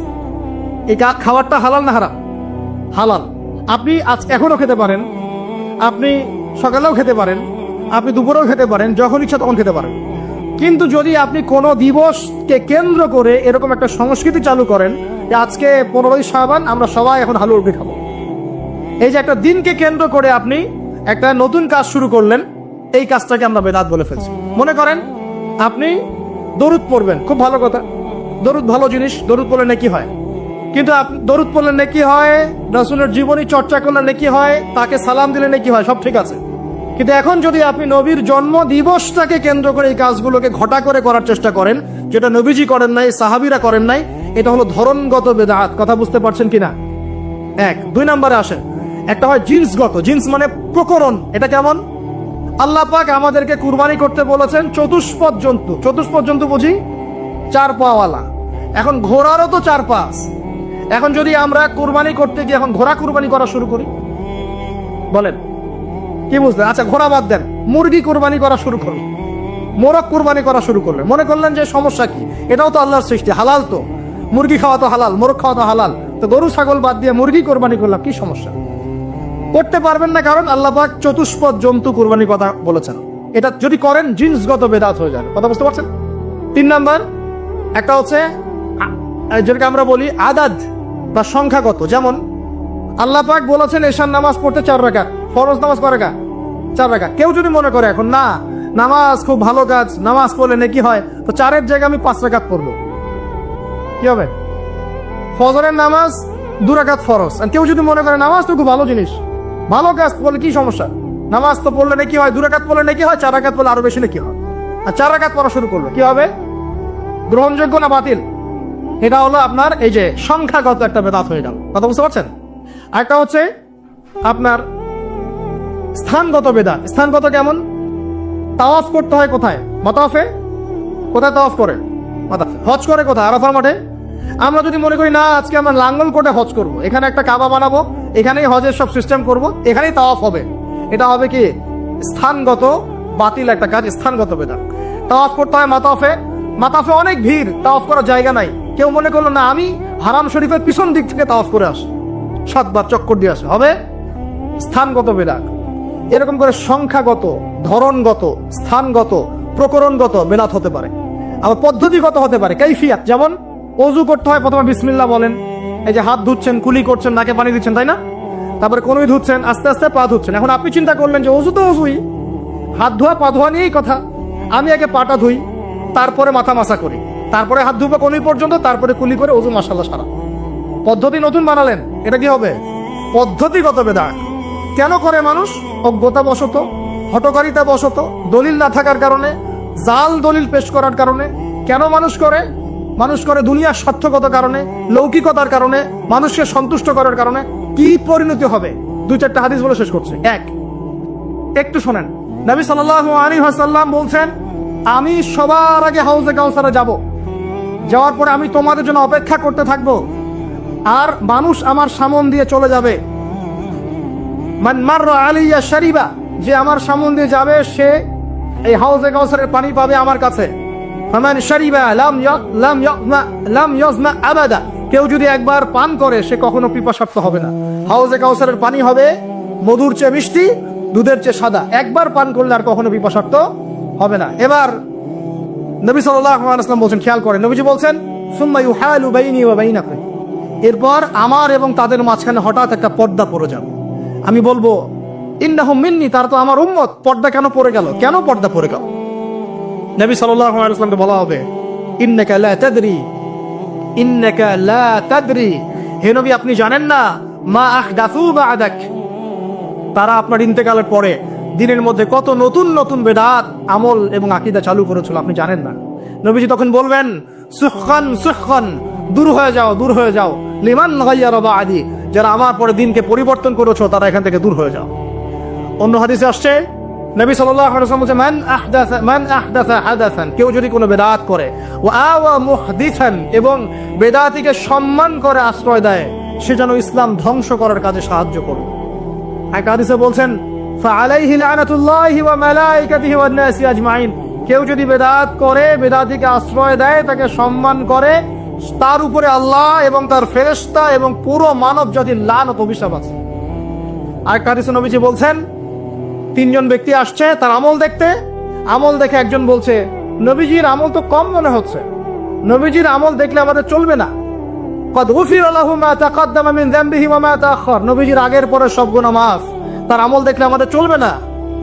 এই খাবারটা হালাল না হারাম? হালাল। আপনি আজ এখনো খেতে পারেন, আপনি সকালেও খেতে পারেন, আপনি দুপুরেও খেতে পারেন, যখন ইচ্ছা তখন খেতে পারেন। কিন্তু যদি আপনি কোনো দিবসকে কেন্দ্র করে এরকম একটা সংস্কৃতি চালু করেন যে আজকে 15ই শাবান আমরা সবাই এখন হালুয়া রুটি খাবো, এই যে একটা দিনকে কেন্দ্র করে আপনি একটা নতুন কাজ শুরু করলেন, এই কাজটাকে আমরা বেদাত বলে ফেলছি। মনে করেন আপনি দরুদ পড়বেন, খুব ভালো কথা, দরুদ ভালো জিনিস, দরুদ পড়লে নেকি হয়। কিন্তু দরুদ পড়লে নেকি হয়, রাসূলের জীবনী চর্চা করলে নেকি হয়, তাকে সালাম দিলে নেকি হয়, সব ঠিক আছে। কিন্তু এখন যদি আপনি নবীর জন্ম দিবসটাকে কেন্দ্র করে এই কাজগুলোকে ঘটা করে করার চেষ্টা করেন, যেটা নবীজি করেন নাই, সাহাবীরা করেন নাই, এটা হলো ধরনগত বেদাত। কথা বুঝতে পারছেন কিনা? দুই নম্বরে আসেন, একটা হয় জিন্সগত। জিন্স মানে প্রকরণ। এটা কেমন? আল্লাহ পাক আমাদেরকে কুরবানি করতে বলেছেন চতুষ্পদ জন্তু। চতুষ্পদ জন্তু বুঝি 4 পাওয়ালা। এখন ঘোড়ারও তো 4 পা আছে। এখন যদি আমরা কুরবানি করতে গিয়ে এখন ঘোড়া কুরবানি করা শুরু করি, বলেন কি বুঝলেন? আচ্ছা ঘোড়া বাদ দেন, মুরগি কুরবানি করা শুরু করুন, মোরগ কুরবানি করা শুরু করলেন। মনে করলেন যে সমস্যা কি, এটাও তো আল্লাহর সৃষ্টি, হালাল তো, মুরগি খাওয়া তো হালাল, মোরগ খাওয়া তো হালাল, তো গরু ছাগল বাদ দিয়ে মুরগি কুরবানি করলাম, কি সমস্যা? করতে পারবেন না, কারণ আল্লাহ পাক চতুষ্পদ জন্তু কুরবানির কথা বলেছেন। এটা যদি করেন জিন্সগত বেদাত হয়ে যাবে। কথা বুঝতে পারছেন? 3 নাম্বার একটা হচ্ছে যেটাকে আমরা বলি আদাদ বা সংখ্যাগত। যেমন আল্লাহ পাক বলেছেন এশার নামাজ পড়তে 4 রাকাত, ফরজ নামাজ কয় রাকাত? 4 রাকাত। কেউ যদি মনে করে এখন না নামাজ খুব ভালো কাজ, নামাজ পড়লে নেকি হয়, তো 4-এর জায়গায় আমি 5 রাকাত পড়বো, কি হবে? ফজরের নামাজ 2 রাকাত ফরজ। আর কেউ যদি মনে করে নামাজ তো খুব ভালো জিনিস, ভালো কাজ, বলে কি সমস্যা? নামাজ তো পড়লে নাকি হয়, 2 রাকাত পড়লে নাকি হয়, 4 রাকাত পড়লে আরো বেশি নাকি হয়। আর 4 রাকাত পড়া শুরু করলো, কি হবে? গ্রহণযোগ্য না বাতিল? এটা হলো আপনার এই যে সংখ্যাগত একটা বেদাত হয়ে গেল। কথা বুঝতে পারছেন? একটা হচ্ছে আপনার স্থানগত বেদাত। স্থানগত কেমন? তাওয়াফ করতে হয় কোথায়? মাতাফে। কোথায় তাওয়াফ করে? মাতাফে। হজ করে কোথায়? আরাফার মাঠে। আমরা যদি মনে করি না আজকে আমরা লাঙ্গল কোটে হজ করব, এখানে একটা কাবা বানাবো, এখানেই হজের সব সিস্টেম করব, এখানেই তাওয়াফ হবে, এটা হবে কি? স্থানগত বাতিল একটা কাজ, স্থানগত বেদাত। তাওয়াফ করতে হয় মাতাফে। মাতাফে অনেক ভিড়, তাওয়াফ করার জায়গা নাই। কেউ মনে করলো না আমি হারাম শরীফের পিছন দিক থেকে তাওয়াফ করে আসি, 7 বার চক্কর দিয়ে আসে, হবে স্থানগত বেদাত। এরকম করে সংখ্যাগত, ধরনগত, স্থানগত, প্রকরণগত বেদাত হতে পারে। আবার পদ্ধতিগত হতে পারে, কাইফিয়াত। যেমন ওযু করতে হয়, প্রথমে বিসমিল্লাহ বলেন, এই যে হাত ধুচ্ছেন, কুলি করছেন, নাকে পানি দিচ্ছেন, তাই না? তারপরে কোনোই ধুচ্ছেন, আস্তে আস্তে পা ধুচ্ছেন। এখন আপনি চিন্তা করলেন যে ওযু তো ওযুই, হাত ধোয়া পা ধোয়া নিয়েই কথা, আমি আগে পাটা ধুই, তারপরে মাথা মাসা করি, তারপরে হাত ধুবো কোনোই পর্যন্ত, তারপরে কুলি করে ওযু মাশাআল্লাহ সারা। পদ্ধতি নতুন বানালেন, এটা কি হবে? পদ্ধতিগত বেদাত। কেন করে মানুষ? অজ্ঞতাবশত, হঠকারিতা বশত, দলিল না থাকার কারণে, জাল দলিল পেশ করার কারণে। কেন মানুষ করে? মানুষ করে দুনিয়ার স্বার্থগত কারণে, লৌকিকতার কারণে, মানুষকে সন্তুষ্ট করার কারণে। কি পরিণতি হবে? 2-4টা হাদিস বলে শেষ করছে। একটু শোনেন, নবী সাল্লাল্লাহু আলাইহি ওয়াসাল্লাম বলছেন, আমি সবার আগে হাউজে কাউসারে যাব, যাওয়ার পরে আমি তোমাদের জন্য অপেক্ষা করতে থাকব, আর মানুষ আমার সামন দিয়ে চলে যাবে। মান মাররা আলাইয়া শারিবা, যে আমার সামন দিয়ে যাবে সে এই হাউজে কাউসারের পানি পাবে আমার কাছে। ফামান শারিবা লাম ইয়াজমা আবাদা, কেউ যদি একবার পান করে সে কখনো পিপাসার্ত হবে না। হাউজে কাউসারের পানি হবে মধুর চেয়ে মিষ্টি, দুধের চেয়ে সাদা। একবার পান করলে আর কখনো পিপাসার্ত হবে না। এবার নবী সাল্লাল্লাহু আলাইহি ওয়াসাল্লাম বলছেন, খেয়াল করেন, নবীজি বলছেন, সুম্মা ইউহালু বাইনি ওয়া বাইনাকুম, এরপর আমার এবং তাদের মাঝখানে হঠাৎ একটা পর্দা পড়ে যাবে। আমি বলবো, ইন্নাহুম মিন্নি, তারা তো আমার উম্মত, পর্দা কেন পড়ে গেল? কেন পর্দা পড়ে গেল? নবী সাল্লাল্লাহু আলাইহি ওয়াসাল্লামকে বলা হবে, ইন্নাকা লা তাদরি, ইন্নাকা লা তাদরি, হে নবী আপনি জানেন না, মা আহদাসু বা'দাক, তারা আপনার ইন্তেকালের পরে দিনের মধ্যে কত নতুন নতুন বেদাত, আমল এবং আকীদা চালু করেছিল, আপনি জানেন না। নবীজি তখন বলবেন, সুখান সুখান, দূর হয়ে যাও, দূর হয়ে যাও, লিমান গায়্যারা বা'দি, যারা আমার পরে দিনকে পরিবর্তন করেছো তারা এখান থেকে দূর হয়ে যাও। অন্য হাদিসে আসছে, নবী সাল্লাল্লাহু আলাইহি ওয়াসাল্লাম বলেন, মান আহদাসা হাদাসান, কেউ যদি কোনো বেদাত করে, ওয়া আওয়া মুহদিসান, এবং বেদাতিকে সম্মান করে আশ্রয় দেয়, সে যেন ইসলাম ধ্বংস করার কাজে সাহায্য করবে। এক হাদিসে বলছেন, ফাআলাইহি লানাতুল্লাহি ওয়া মালাইকাতিহি ওয়ান নাসি আজমাইন, কেউ যদি বেদাত করে, বেদাতিকে আশ্রয় দেয়, তাকে সম্মান করে, তার উপরে আল্লাহ এবং তার ফেরেশতা এবং পুরো মানব জাতির লানত অভিশাপ আছে। আর হাদিসে নবীজি বলছেন, 3 জন ব্যক্তি আসছে তার আমল দেখতে। আমল দেখে একজন বলছে, নবীজির আমল তো কম মনে হচ্ছে, নবীজির আমল দেখলে আমাদের চলবে না। قد غفر له ما تقدم من ذنبه وما تأخر, নবীজির আগের পরে সব গুনাহ মাফ, তার আমল দেখলে আমাদের চলবে না।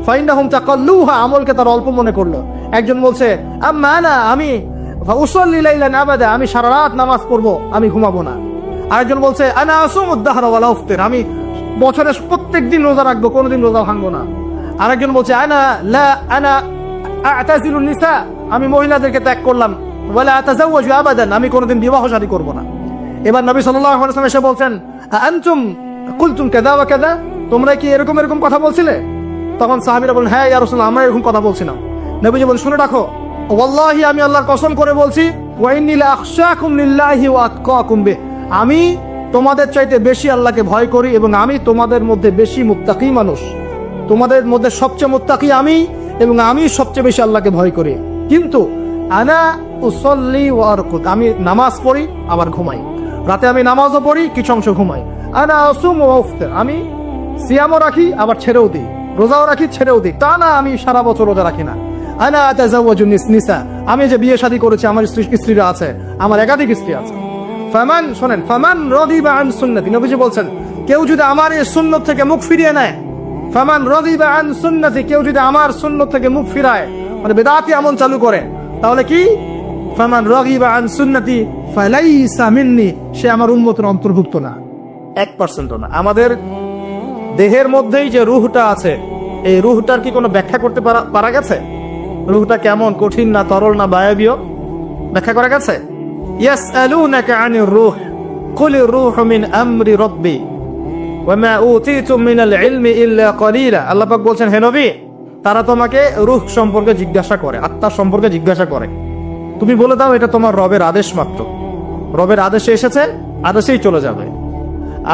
ফাইন্নাহুম তাকাল্লুহা, আমলকে তার অল্প মনে করলো। একজন বলছে, আম্মা আনা, আমি ফাউসাল্লি লাইলান আবাদা, আমি সারা রাত নামাজ পড়বো, আমি ঘুমাবো না। আরেকজন বলছে, আনা আসুমুদ দাহরা ওয়ালা আফতির, আমি বছরের প্রত্যেকদিন রোজা রাখবো, কোনোদিন রোজা ভাঙবো না। আরেকজন বলছে, আনা আতাজিলুন নিসা, আমি মহিলাদেরকে ত্যাগ করলাম, ওয়ালা আতাজাওয়াজু আবাদান, আমি কোনোদিন বিবাহ শাদী করব না। এবার নবী সাল্লাল্লাহু আলাইহি ওয়াসাল্লাম এসে বলছেন, আনতুম কুলতুম কাযা ওয়া কাযা, তোমরা কি এরকম এরকম কথা বলছিলে? তখন সাহাবীরা বলেন, হ্যাঁ ইয়া রাসূলুল্লাহ, আমরা এরকম কথা বলছিলাম। নবীজি বলেন, শুনে রাখো, ওয়াল্লাহি, আমি আল্লাহর কসম করে বলছি, ওয়া ইন্নী লা আখশাকুম লিল্লাহি ওয়া আতকাকুম বিহ, আমি তোমাদের চাইতে বেশি আল্লাহকে ভয় করি এবং আমি তোমাদের মধ্যে বেশি মুত্তাকি মানুষ। তোমাদের মধ্যে সবচেয়ে মুত্তাকি আমি, এবং আমি সবচেয়ে বেশি আল্লাহকে ভয় করি। কিন্তু আনা উসাল্লি ওয়া আরকুদ, আমি নামাজ পড়ি আবার ঘুমাই, রাতে আমি নামাজও পড়ি, কিছু অংশ ঘুমাই। আনা আসুম ওয়া আফতির, আমি সিয়ামও রাখি আবার ছেড়েও দিই, রোজাও রাখি ছেড়েও দিই, তা না আমি সারা বছর রোজা রাখি না। আনা আতাজাওয়াজু নিসা, আমি যে বিয়ে শাদী করেছি, আমার স্ত্রীরা আছে, আমার একাধিক স্ত্রী আছে। ফামান, শোনেন, ফামান রাদিবা আন সুন্নতি, নবীজি বলছেন, কেউ যদি আমার এই সুন্নত থেকে মুখ ফিরিয়ে নেয়, ফামান রাদিবা আন সুন্নতি, কেউ যদি আমার সুন্নত থেকে মুখ ফিরায়, মানে বেদাতি আমল চালু করে, তাহলে কি? ফামান রাগিবা আন সুন্নতি ফালাইসা মিন্নি, সে আমার উম্মতের অন্তর্ভুক্ত না, 1% না। আমাদের দেহের মধ্যেই যে রূহটা আছে, এই রূহটার কি কোনো ব্যাখ্যা করতে পারা গেছে? রূহটা কেমন, কঠিন না তরল না বায়বীয়, ব্যাখ্যা করা গেছে? ইয়াসআলুনাকা আনির রূহ কুলির রূহু মিন আমরি রাব্বি ওয়া মা উতীতুম মিনাল ইলমি ইল্লা কলিলা, আল্লাহ পাক বলছেন, হে নবী, তারা তোমাকে রূহ সম্পর্কে জিজ্ঞাসা করে, আত্মা সম্পর্কে জিজ্ঞাসা করে, তুমি বলে দাও এটা তোমার রবের আদেশ মাত্র, রবের আদেশে এসেছে, আদেশেই চলে যাবে,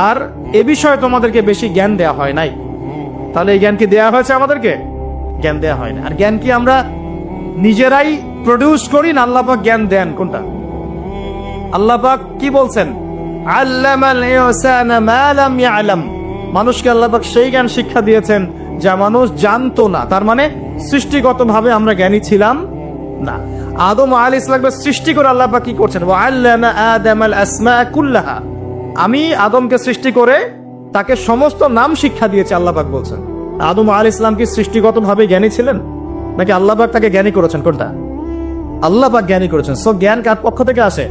আর এ বিষয়ে তোমাদেরকে বেশি জ্ঞান দেয়া হয় নাই। তাহলে এই জ্ঞান কি দেয়া হয়েছে আমাদেরকে? জ্ঞান দেয়া হয় না। আর জ্ঞান কি আমরা নিজেরাই প্রডিউস করি না আল্লাহ পাক জ্ঞান দেন? কোনটা? আল্লাহ পাক কি বলছেন? আল্লামাল ইনসানা মা লাম ইয়ালাম, মানুষকে আল্লাহ পাক সেই জ্ঞান শিক্ষা দিয়েছেন যা মানুষ জানতো না। তার মানে সৃষ্টিগতভাবে আমরা জ্ঞানী ছিলাম না। আদম আলাইহিস সালামকে সৃষ্টি করে আল্লাহ পাক কি করছেন? ওয়া আল্লামা আদামাল আসমা কুল্লাহা, আমি আদমকে সৃষ্টি করে তাকে সমস্ত নাম শিক্ষা দিয়েছি, আল্লাহ পাক বলছেন। আদম আলাইহিস সালাম কি সৃষ্টিগতভাবে জ্ঞানী ছিলেন, নাকি আল্লাহ পাক তাকে জ্ঞানী করেছেন? কোনটা? আল্লাহ পাক জ্ঞানী করেছেন। সো জ্ঞান কার পক্ষ থেকে আসে?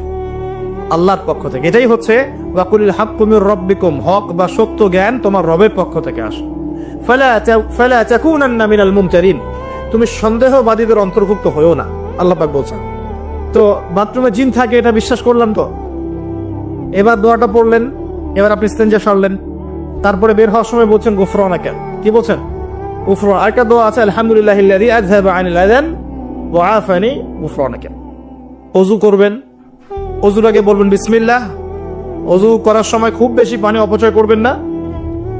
আল্লাহর পক্ষ থেকে। এটাই হচ্ছে ওয়াকুলিল হাক্কু মির রাব্বিকুম, হক বা সত্য জ্ঞান তোমার রবের পক্ষ থেকে আসে। ফালা তাকুনান্না মিনাল মুমতারিন, তুমি সন্দেহবাদীদের অন্তর্ভুক্ত হয়ো না, আল্লাহ পাক বলছেন। তো বাথরুমে জিন থাকে এটা বিশ্বাস করলাম তো, এবার দোয়াটা পড়লেন, এবার আপনি ইস্তেঞ্জা সারলেন, তারপরে বের হওয়ার সময় বলছেন গুফরানাকা, কি বলছেন? গুফরান। আরেকটা দোয়া আছে, আলহামদুলিল্লাহিল্লাযী আযহাবা আনিল আযান ওয়া আফানি গুফরানাকা। ওযু করবেন, ওযুর আগে বলবেন বিসমিল্লাহ। ওযু করার সময় খুব বেশি পানি অপচয় করবেন না,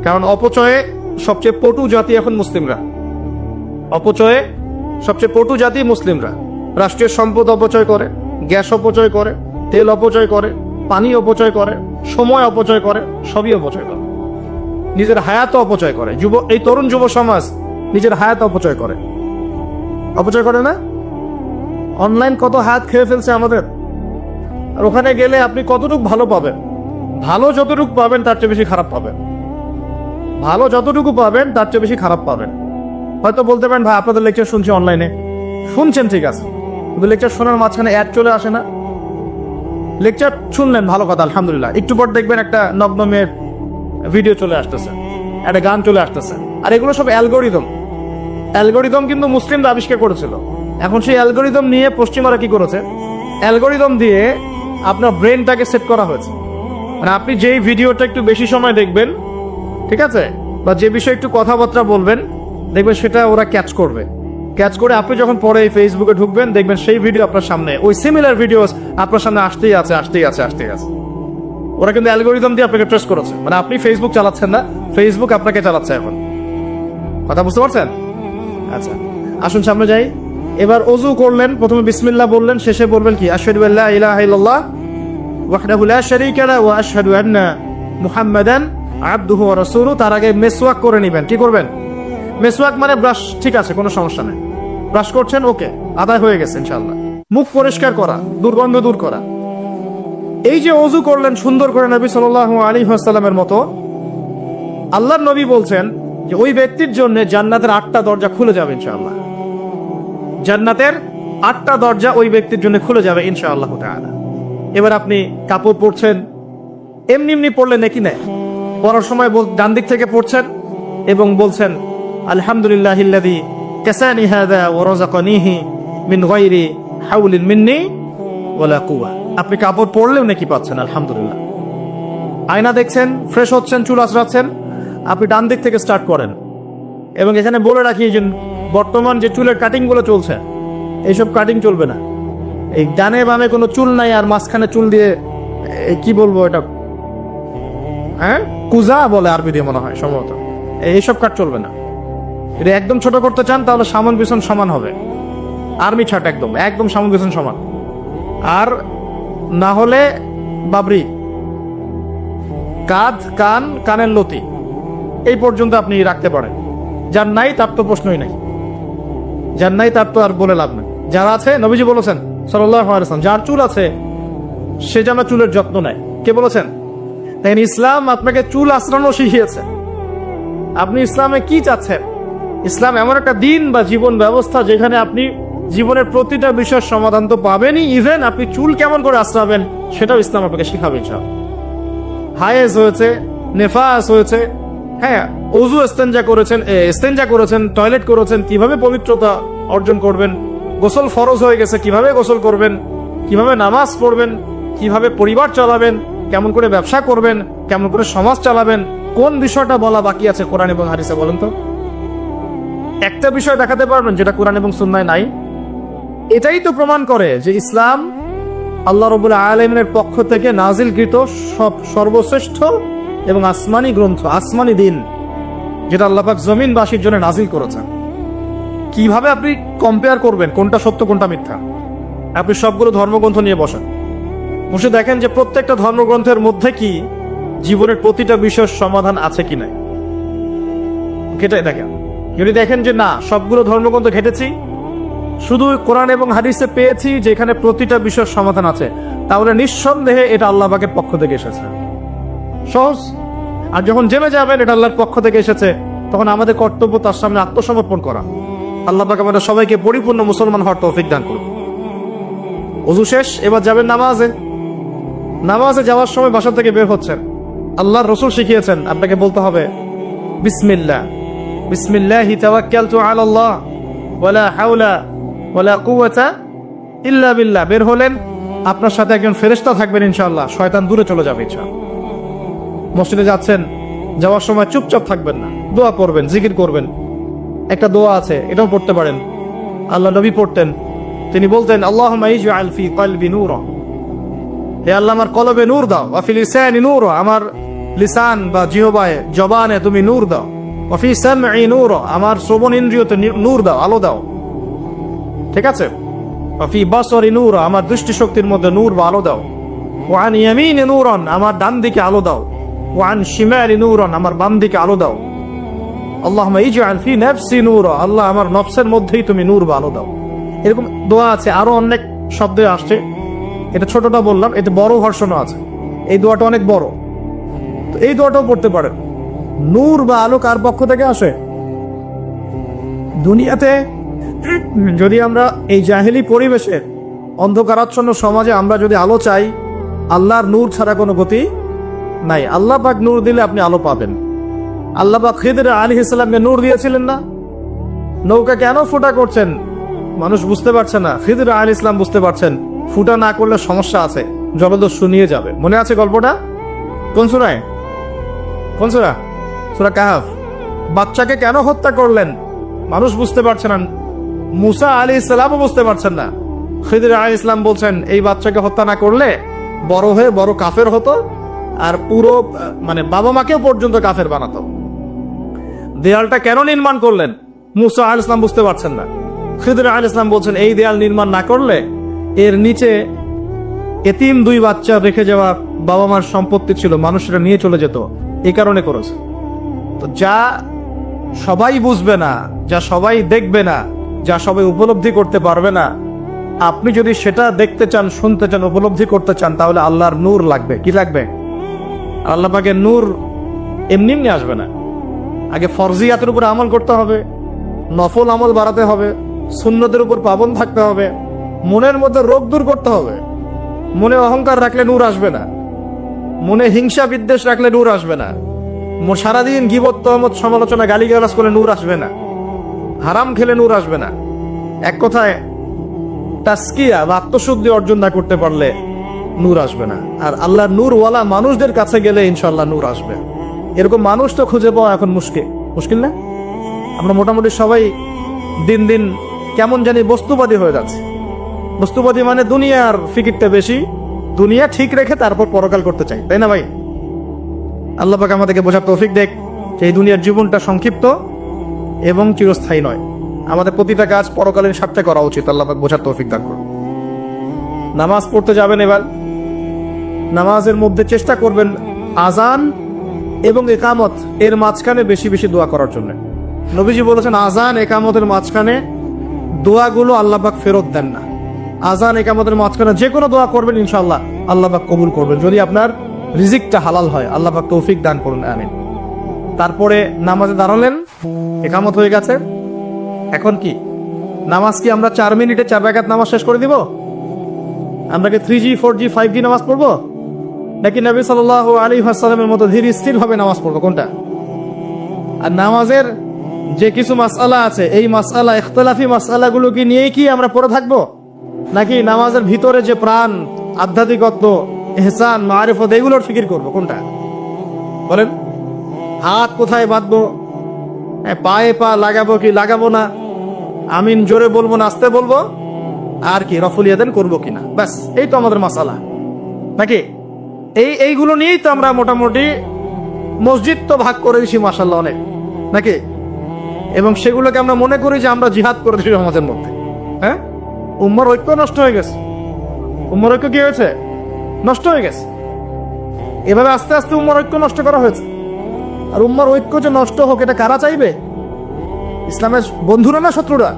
কারণ অপচয়ে সবচেয়ে পটু জাতি এখন মুসলিমরা। অপচয়ে সবচেয়ে পটু জাতি মুসলিমরা। রাষ্ট্রীয় সম্পদ অপচয় করে, গ্যাস অপচয় করে, তেল অপচয় করে, পানি অপচয় করে, সময় অপচয় করে, সবই অপচয় করে। নিজের হায়াত অপচয় করে। এই তরুণ যুব সমাজ নিজের হায়াত অপচয় করে, অপচয় করে না? অনলাইন কত হায়াত খেয়ে ফেলছে আমাদের। আর ওখানে গেলে আপনি কতটুকু ভালো পাবেন? ভালো যতটুকু পাবেন তার চেয়ে বেশি খারাপ পাবেন। ভালো যতটুকু পাবেন তার চেয়ে বেশি খারাপ পাবেন। হয়তো বলতে পারেন, ভাই আপনাদের লেকচার শুনছি অনলাইনে। শুনছেন, ঠিক আছে, কিন্তু লেকচার শোনার মাঝখানে অ্যাড চলে আসে না? লেকচার শুনলেন, ভালো কথা, আলহামদুলিল্লাহ। একটু পর দেখবেন একটা নগ্ন মেয়ের ভিডিও চলে আসতেছে, একটা গান চলে আসতেছে। আর এগুলো সব অ্যালগোরিদম। অ্যালগোরিদম কিন্তু মুসলিমরা আবিষ্কার করেছিল। এখন সেই অ্যালগোরিদম নিয়ে পশ্চিমারা কি করেছে? অ্যালগোরিদম দিয়ে আপনার ব্রেনটাকে সেট করা হয়েছে। মানে আপনি যেই ভিডিওটা একটু বেশি সময় দেখবেন, ঠিক আছে, বা যে বিষয়ে একটু কথাবার্তা বলবেন, দেখবেন সেটা ওরা ক্যাচ করবে। ক্যাচ করে আপনি যখন পরে এই ফেসবুকে ঢুকবেন, দেখবেন সেই ভিডিও আপনার সামনে, ওই সিমিলার ভিডিওস আপনার সামনে আসতেই আছে, আসতেই আছে, আসতেই আছে। ওরা কিন্তু অ্যালগোরিদম দিয়ে আপনাকে ট্রেস করেছে। মানে আপনি ফেসবুক চালাচ্ছেন না, ফেসবুক আপনাকে চালাচ্ছে এখন। কথা বুঝতে পারছেন? আচ্ছা, আসুন সামনে যাই। এবার ওযু করলেন, প্রথমে বিসমিল্লাহ বললেন, শেষে বলবেন কি? আশহাদু আল্লা ইলাহা ইল্লাল্লাহ ওয়াহদাহু লা শারীকা লাহু ওয়া আশহাদু আন্না মুহাম্মাদান আবদুহু ওয়া রাসূলুহু। তার আগে মেসওয়াক করে নেবেন। কি করবেন? মেসওয়াক মানে ব্রাশ, ঠিক আছে, কোনো সমস্যা নেই। ব্রাশ করছেন, ওকে, আদায় হয়ে গেছে ইনশাআল্লাহ। মুখ পরিষ্কার করা, দুর্গন্ধ দূর করা। এই যে ওযু করলেন সুন্দর করে নবী সাল্লাল্লাহু আলাইহি ওয়াসাল্লামের মতো, আল্লাহর নবী বলছেন যে ওই ব্যক্তির জন্য জান্নাতের 8টা দরজা খুলে যাবে ইনশাআল্লাহ। জান্নাতের 8টা দরজা ওই ব্যক্তির জন্য খুলে যাবে ইনশাআল্লাহ তাআলা। এবার আপনি কাপড় পরছেন, এমনি এমনি পড়লে নাকি নেই, পড়ার সময় ডান দিক থেকে পড়ছেন এবং বলছেন আলহামদুলিল্লাহিল্লাযী কাসানি হাযা ওয়া রাযাকানিহি মিন গায়রি হাওলিন মিন্নি ওয়ালা কুওয়া। আপনি কাপড় পরলেও নাকি পাচ্ছেন আলহামদুলিল্লাহ। আয়না দেখছেন, ফ্রেশ হচ্ছেন, চুল আঁচড়াচ্ছেন, আপনি ডান দিক থেকে স্টার্ট করেন। এবং এখানে বলে রাখি যে বর্তমান যে চুলের কাটিং গুলো চলছে, এইসব কাটিং চলবে না। এই ডানে বামে কোনো চুল নাই, আর মাঝখানে চুল দিয়ে কি বলবো এটা, হ্যাঁ, কুজা বলে আরবি দিয়ে মনে হয় সম্ভবত। এইসব কাট চলবে না। এটা একদম ছোট করতে চান তাহলে সামন পিছন সমান হবে, আর্মি ছাট, একদম একদম সামন পিছন সমান। আর না হলে বাবরি, কাঁধ, কান, কানের লতি এই পর্যন্ত আপনি রাখতে পারেন। যার নাই তার তো প্রশ্নই নাই, যার নাই তার তো আর বলে লাভ নেই। যারা আছে, নবীজি বলেছেন সাল্লাল্লাহু আলাইহি ওয়াসাল্লাম, যার চুল আছে সে যেন চুলের যত্ন নেয়। কে বলেছেন? তাই ইসলাম আপনাকে চুল আঁচড়ানো শিখিয়েছে। আপনি ইসলামে কি চাচ্ছেন? ইসলাম এমন একটা দিন বা জীবন ব্যবস্থা যেখানে আপনি জীবনের প্রতিটা বিষয়ের সমাধান তো পাবেনই, ইভেন আপনি চুল কেমন করে আঁচড়াবেন সেটাও ইসলাম আপনাকে শিখাবে ইনশাআল্লাহ। হায়েজ হয়েছে, নেফাস হয়েছে, হ্যাঁ, ওযু ইস্তেঞ্জা করেছেন, টয়লেট করেছেন, কিভাবে পবিত্রতা অর্জন করবেন, গোসল ফরজ হয়ে গেছে, কিভাবে গোসল করবেন, কিভাবে নামাজ পড়বেন, কিভাবে পরিবার চালাবেন, কেমন করে ব্যবসা করবেন, কেমন করে সমাজ চালাবেন, কোন বিষয়টা বলা বাকি আছে কোরআন এবং হাদিসে? বলেন তো, একটা বিষয় দেখাতে পারবেন যেটা কোরআন এবং সুন্নায় নাই? এটাই তো প্রমাণ করে যে ইসলাম আল্লাহ রাব্বুল আলামিনের পক্ষ থেকে নাজিলকৃত সর্বশ্রেষ্ঠ এবং আসমানি গ্রন্থ, আসমানি দিন, যেটা আল্লাহ পাক জমিনবাসীর জন্য নাজিল করেছেন। কিভাবে আপনি কম্পেয়ার করবেন কোনটা সত্য কোনটা মিথ্যা? আপনি সবগুলো ধর্মগ্রন্থ নিয়ে বসে দেখেন যে প্রত্যেকটা ধর্মগ্রন্থের মধ্যে কি জীবনের প্রতিটা বিষয়ের সমাধান আছে কি নাই, সেটাই দেখেন। যদি দেখেন যে না, সবগুলো ধর্মগ্রন্থ ঘেটেছি, শুধু কোরআন এবং হাদিসে পেয়েছি যেখানে প্রতিটা বিষয়ের সমাধান আছে, তাহলে নিঃসন্দেহে এটা আল্লাহ পাকের পক্ষ থেকে এসেছে। সহজ। আর যখন জেনে যাবেন এটা আল্লাহর পক্ষ থেকে এসেছে, তখন আমাদের কর্তব্য তার সামনে আত্মসমর্পণ করা। আল্লাহ পাক আমাদের সবাইকে পরিপূর্ণ মুসলমান হওয়ার তৌফিক দান করুন। ওযু শেষ, এবার যাবেন নামাজে। নামাজে যাওয়ার সময় বাসা থেকে বের হচ্ছেন, আল্লাহর রাসূল শিখিয়েছেন আপনাকে বলতে হবে বিসমিল্লাহ, বিসমিল্লাহি তাওয়াক্কালতু আলাল্লাহ ওয়ালা হাওলা ওয়ালা কুওয়াতা ইল্লা বিল্লাহ বের হলেন, আপনার সাথে একজন ফেরেশতা থাকবেন ইনশাআল্লাহ, শয়তান দূরে চলে যাবে ইনশাআল্লাহ। মসজিদে যাচ্ছেন, যাওয়ার সময় চুপচাপ থাকবেন না, দোয়া করবেন, জিকির করবেন। একটা দোয়া আছে, এটাও পড়তে পারেন, আল্লাহ নবী পড়তেন। তিনি বলতেন, আল্লাহুম্মা ইজআল ফি কলবি নূরা, হে আল্লাহ আমার কলবে নূর দাও, ওয়া ফি লিসানি নূরা, আমার লিসান বা জিহ্বায় জবানে তুমি নূর দাও, ওয়া ফি সামঈ নূরা, আমার শ্রবণ ইন্দ্রিয়তে নূর দাও, আলো দাও। ঠিক আছে? ওয়া ফি বাসরি নূরা, আমার দৃষ্টি শক্তির মধ্যে নূর বা আলো দাও। ওয়া আন ইয়ামিনি নূরান, আমার ডান দিকে আলো দাও। ওয়া আন শিমালি নূরান, আমার বাম দিকে আলো দাও। আল্লাহুম্মা ইজআল ফি নাফসি নূরা, আল্লাহ আমার নফসের মধ্যেই তুমি নূর বা আলো দাও। এরকম দোয়া আছে, আরো অনেক শব্দ আসছে, এটা ছোটটা বললাম, এটা বড় ভার্সনও আছে। এই দোয়াটা অনেক বড়, তো এই দোয়াটাও পড়তে পারেন। নূর বা আলো কার পক্ষ থেকে আসে? দুনিয়াতে যদি আমরা এই জাহেলি পরিবেশে অন্ধকারাচ্ছন্ন সমাজে আমরা যদি আলো চাই, আল্লাহর নূর ছাড়া কোনো গতি নাই। আল্লাহ পাক নূর দিলে আপনি আলো পাবেন। আল্লাহ পাক খিদর আলাইহিস সালামকে নূর দিয়েছিলেন না? নৌকা কেন ফুটা করছেন মানুষ বুঝতে পারছে না, খিদর আলাইহিস সালাম বুঝতে পারছেন ফুটা না করলে সমস্যা আছে, জলদস্যু নিয়ে যাবে। মনে আছে গল্পটা? কোন সূরায়? কোন সূরা? সূরা কাহফ। বাচ্চাকে কেন হত্যা করলেন মানুষ বুঝতে পারছে না, মুসা আলাইহিস সালামও বুঝতে পারছেন না। খিদর আলাইহিস সালাম বলছেন এই বাচ্চাকে হত্যা না করলে বড় হয়ে বড় কাফের হতো, আর পুরো বাবা মাকেও পর্যন্ত কাফের বানাতো। দেয়ালটা কেন নির্মাণ করলেন মুসা আলাইহিস সালাম বুঝতে পারছেন না। খিদর আলাইহিস সালাম বলছেন এই দেয়াল নির্মাণ না করলে এর নিচে এতিম দুই বাচ্চা রেখে যাওয়া বাবা মার সম্পত্তি ছিল, মানুষরা নিয়ে চলে যেত, এই কারণে করেছে। তো যা সবাই বুঝবে না, যা সবাই দেখবে না, যা সবাই উপলব্ধি করতে পারবে না, আপনি যদি সেটা দেখতে চান, শুনতে চান, উপলব্ধি করতে চান, তাহলে আল্লাহর নূর লাগবে। কি লাগবে? আল্লাহ পাকের নূর এমনি এমনি আসবে না। আগে ফরজিয়াতের উপর আমল করতে হবে, নফল আমল বাড়াতে হবে, সুন্নতের উপর পাবন থাকতে হবে, মনের মধ্যে রোগ দূর করতে হবে। মনে অহংকার রাখলে নূর আসবে না, মনে হিংসা বিদ্বেষ রাখলে নূর আসবে না, সারাদিন গীবত তহমত সমালোচনা গালিগালাজ করে নূর আসবে না, হারাম খেলে নূর আসবে না। এক কথায় তাসকিয়া বা আত্মশুদ্ধি অর্জন না করতে পারলে নূর আসবে না। আর আল্লাহর নূরওয়ালা মানুষদের কাছে গেলে ইনশাল্লাহ নূর আসবে। এরকম মানুষ তো খুঁজে পাওয়া এখন মুশকিল না? আমরা মোটামুটি সবাই দিন দিন কেমন জানি বস্তুবাদী হয়ে যাচ্ছে। বস্তুবাদী মানে দুনিয়ার ফিকিরটা বেশি, দুনিয়া ঠিক রেখে তারপর পরকাল করতে চাই, তাই না ভাই? আল্লাহ পাক আমাদেরকে বোঝার তৌফিক দেখ যে এই দুনিয়ার জীবনটা সংক্ষিপ্ত এবং চিরস্থায়ী নয়। আমাদের প্রতিটা কাজ পরকালীন স্বার্থে করা উচিত। আল্লাহ পাক বোঝার তৌফিক দান করুন। নামাজ পড়তে যাবেন, এবার নামাজের মধ্যে চেষ্টা করবেন আজান এবং একামত এর মাঝখানে বেশি বেশি দোয়া করার জন্য। নবীজি বলেছেন আজান একামতের মাঝখানে দোয়াগুলো আল্লাহ পাক ফেরত দেন না। আজান একামতের মাঝখানে যে কোনো দোয়া করবেন ইনশাআল্লাহ আল্লাহ পাক কবুল করবেন, যদি আপনার রিজিকটা হালাল হয়। আল্লাহ পাক তৌফিক দান করুন, আমিন। তারপরে নামাজে দাঁড়ালেন, একামত হয়ে গেছে, এখন কি নামাজ কি আমরা 4 মিনিটে 4 রাকাত নামাজ শেষ করে দিব? আমরা কি 3G 4G 5G নামাজ পড়বো, নাকি নবী সাল্লাল্লাহু আলাইহি ওয়াসাল্লামের মতো ধীর স্থির ভাবে নামাজ পড়বো? কোনটা? আর নামাজের যে কিছু মাসআলা আছে, এই মাসআলা ইখতিলাফি মাসআলাগুলো কি নিয়ে কি আমরা পড়ে থাকবো, নাকি নামাজের ভিতরে যে প্রাণ, আধ্যাত্মিকত্ব, ইহসান, মারিফত এগুলোর ফিকির করবো? কোনটা বলেন? হাত কোথায় বাঁধবো, পায়ে পা লাগাবো কি লাগাবো না, আমিন জোরে বলবো না আস্তে বলবো, আর কি রফুল ইয়াদান করবো কিনা, ব্যাস এই তো আমাদের মাসালা, নাকি? এইগুলো নিয়েই তো আমরা মোটামুটি মসজিদ তো ভাগ করে দিছি মাশাআল্লাহ অনেক, নাকি? এবং সেগুলোকে আমরা মনে করি যে আমরা জিহাদ করে দিছি সমাজের মধ্যে। হ্যাঁ, উম্মার ঐক্য নষ্ট হয়ে গেছে। উম্মার ঐক্য কি হয়েছে? নষ্ট হয়ে গেছে। এভাবে আস্তে আস্তে উম্মার ঐক্য নষ্ট করা হয়েছে। আর উম্মার ঐক্য যে নষ্ট হোক এটা কারা চাইবে? ইসলামের বন্ধুরা না শত্রুরা?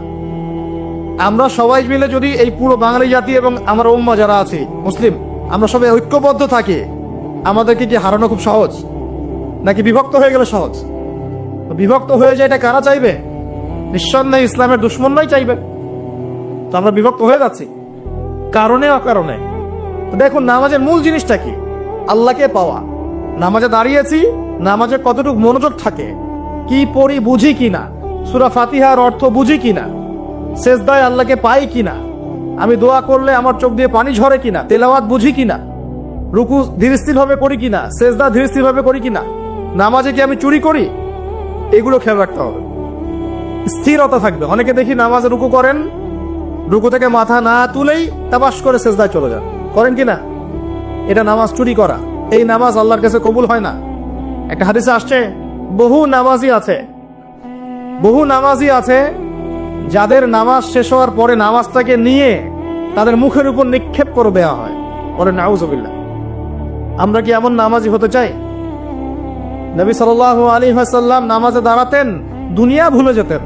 আমরা সবাই মিলে যদি এই পুরো বাঙালি জাতি এবং আমার উম্মা যারা আছে মুসলিম, আমরা সবাই ঐক্যবদ্ধ থাকি, আমাদেরকে কি হারানো খুব সহজ, নাকি বিভক্ত হয়ে গেলে সহজ? বিভক্ত হয়ে যায় এটা কারা চাইবে? নিঃসন্দেহে ইসলামের দুশ্মনরাই চাইবে। তো আমরা বিভক্ত হয়ে যাচ্ছি কারণে অকারণে। দেখুন নামাজের মূল জিনিসটা কি? আল্লাহকে পাওয়া। নামাজে দাঁড়িয়েছি, নামাজে কতটুকু মনোযোগ থাকে কি পড়ি বুঝি কিনা, সূরা ফাতিহার অর্থ বুঝি কিনা, সেজদায় আল্লাহকে পাই কিনা, আমি দোয়া করলে আমার চোখ দিয়ে পানি ঝরে কিনা, তেলাওয়াত বুঝি কিনা, রুকু ধীরস্থির ভাবে করি কিনা, সেজদা ধীরস্থির ভাবে করি কিনা, নামাজে কি আমি চুরি করি, এগুলো খেয়াল রাখতে হবে। স্থিরতা থাকবে। অনেকে দেখি নামাজে রুকু করেন, রুকু থেকে মাথা না তুলেই তাবাস করে সেজদায় চলে যান, করেন কিনা? এটা নামাজ চুরি করা। এই নামাজ আল্লাহর কাছে কবুল হয় না। একটা হাদিসে আসছে, বহু নামাজি আছে যাদের নামাজ শেষ হওয়ার পরে নামাজটাকে নিয়ে তাদের মুখের উপর নিক্ষেপ করে দেওয়া হয়। বলেন নাউজুবিল্লাহ। আমরা কি এমন নামাজি হতে চাই? নবী সাল্লাল্লাহু আলাইহি ওয়াসাল্লাম নামাজে দাঁড়াতেন, দুনিয়া ভুলে যেতেন,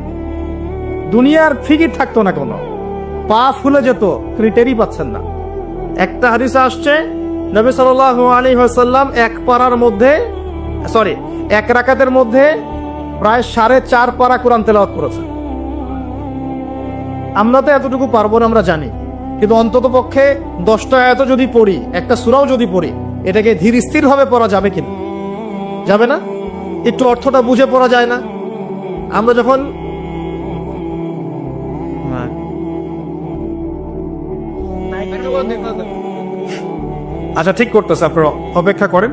দুনিয়ার ফিকির থাকতো না, কোনো পা ফুলে যেত, তিনি টেরই পাচ্ছেন না। একটা হাদিসে আসছে, নবী সাল্লাল্লাহু আলাইহি ওয়াসাল্লাম এক রাকাতের মধ্যে প্রায় 4.5 পারা কোরআন তেলাওয়াত করেছেন। আমরা তো এতটুকু পারবো না, আমরা জানি, কিন্তু অন্তত পক্ষে 10টা আয়াত যদি পড়ি, একটা সূরাও যদি পড়ি, এটাকে ধীর স্থির ভাবে পড়া যাবে কিনা? যাবে না? একটু অর্থটা বুঝে পড়া যায় না? আমরা যখন আচ্ছা ঠিক করতেছে, আপনারা অপেক্ষা করেন।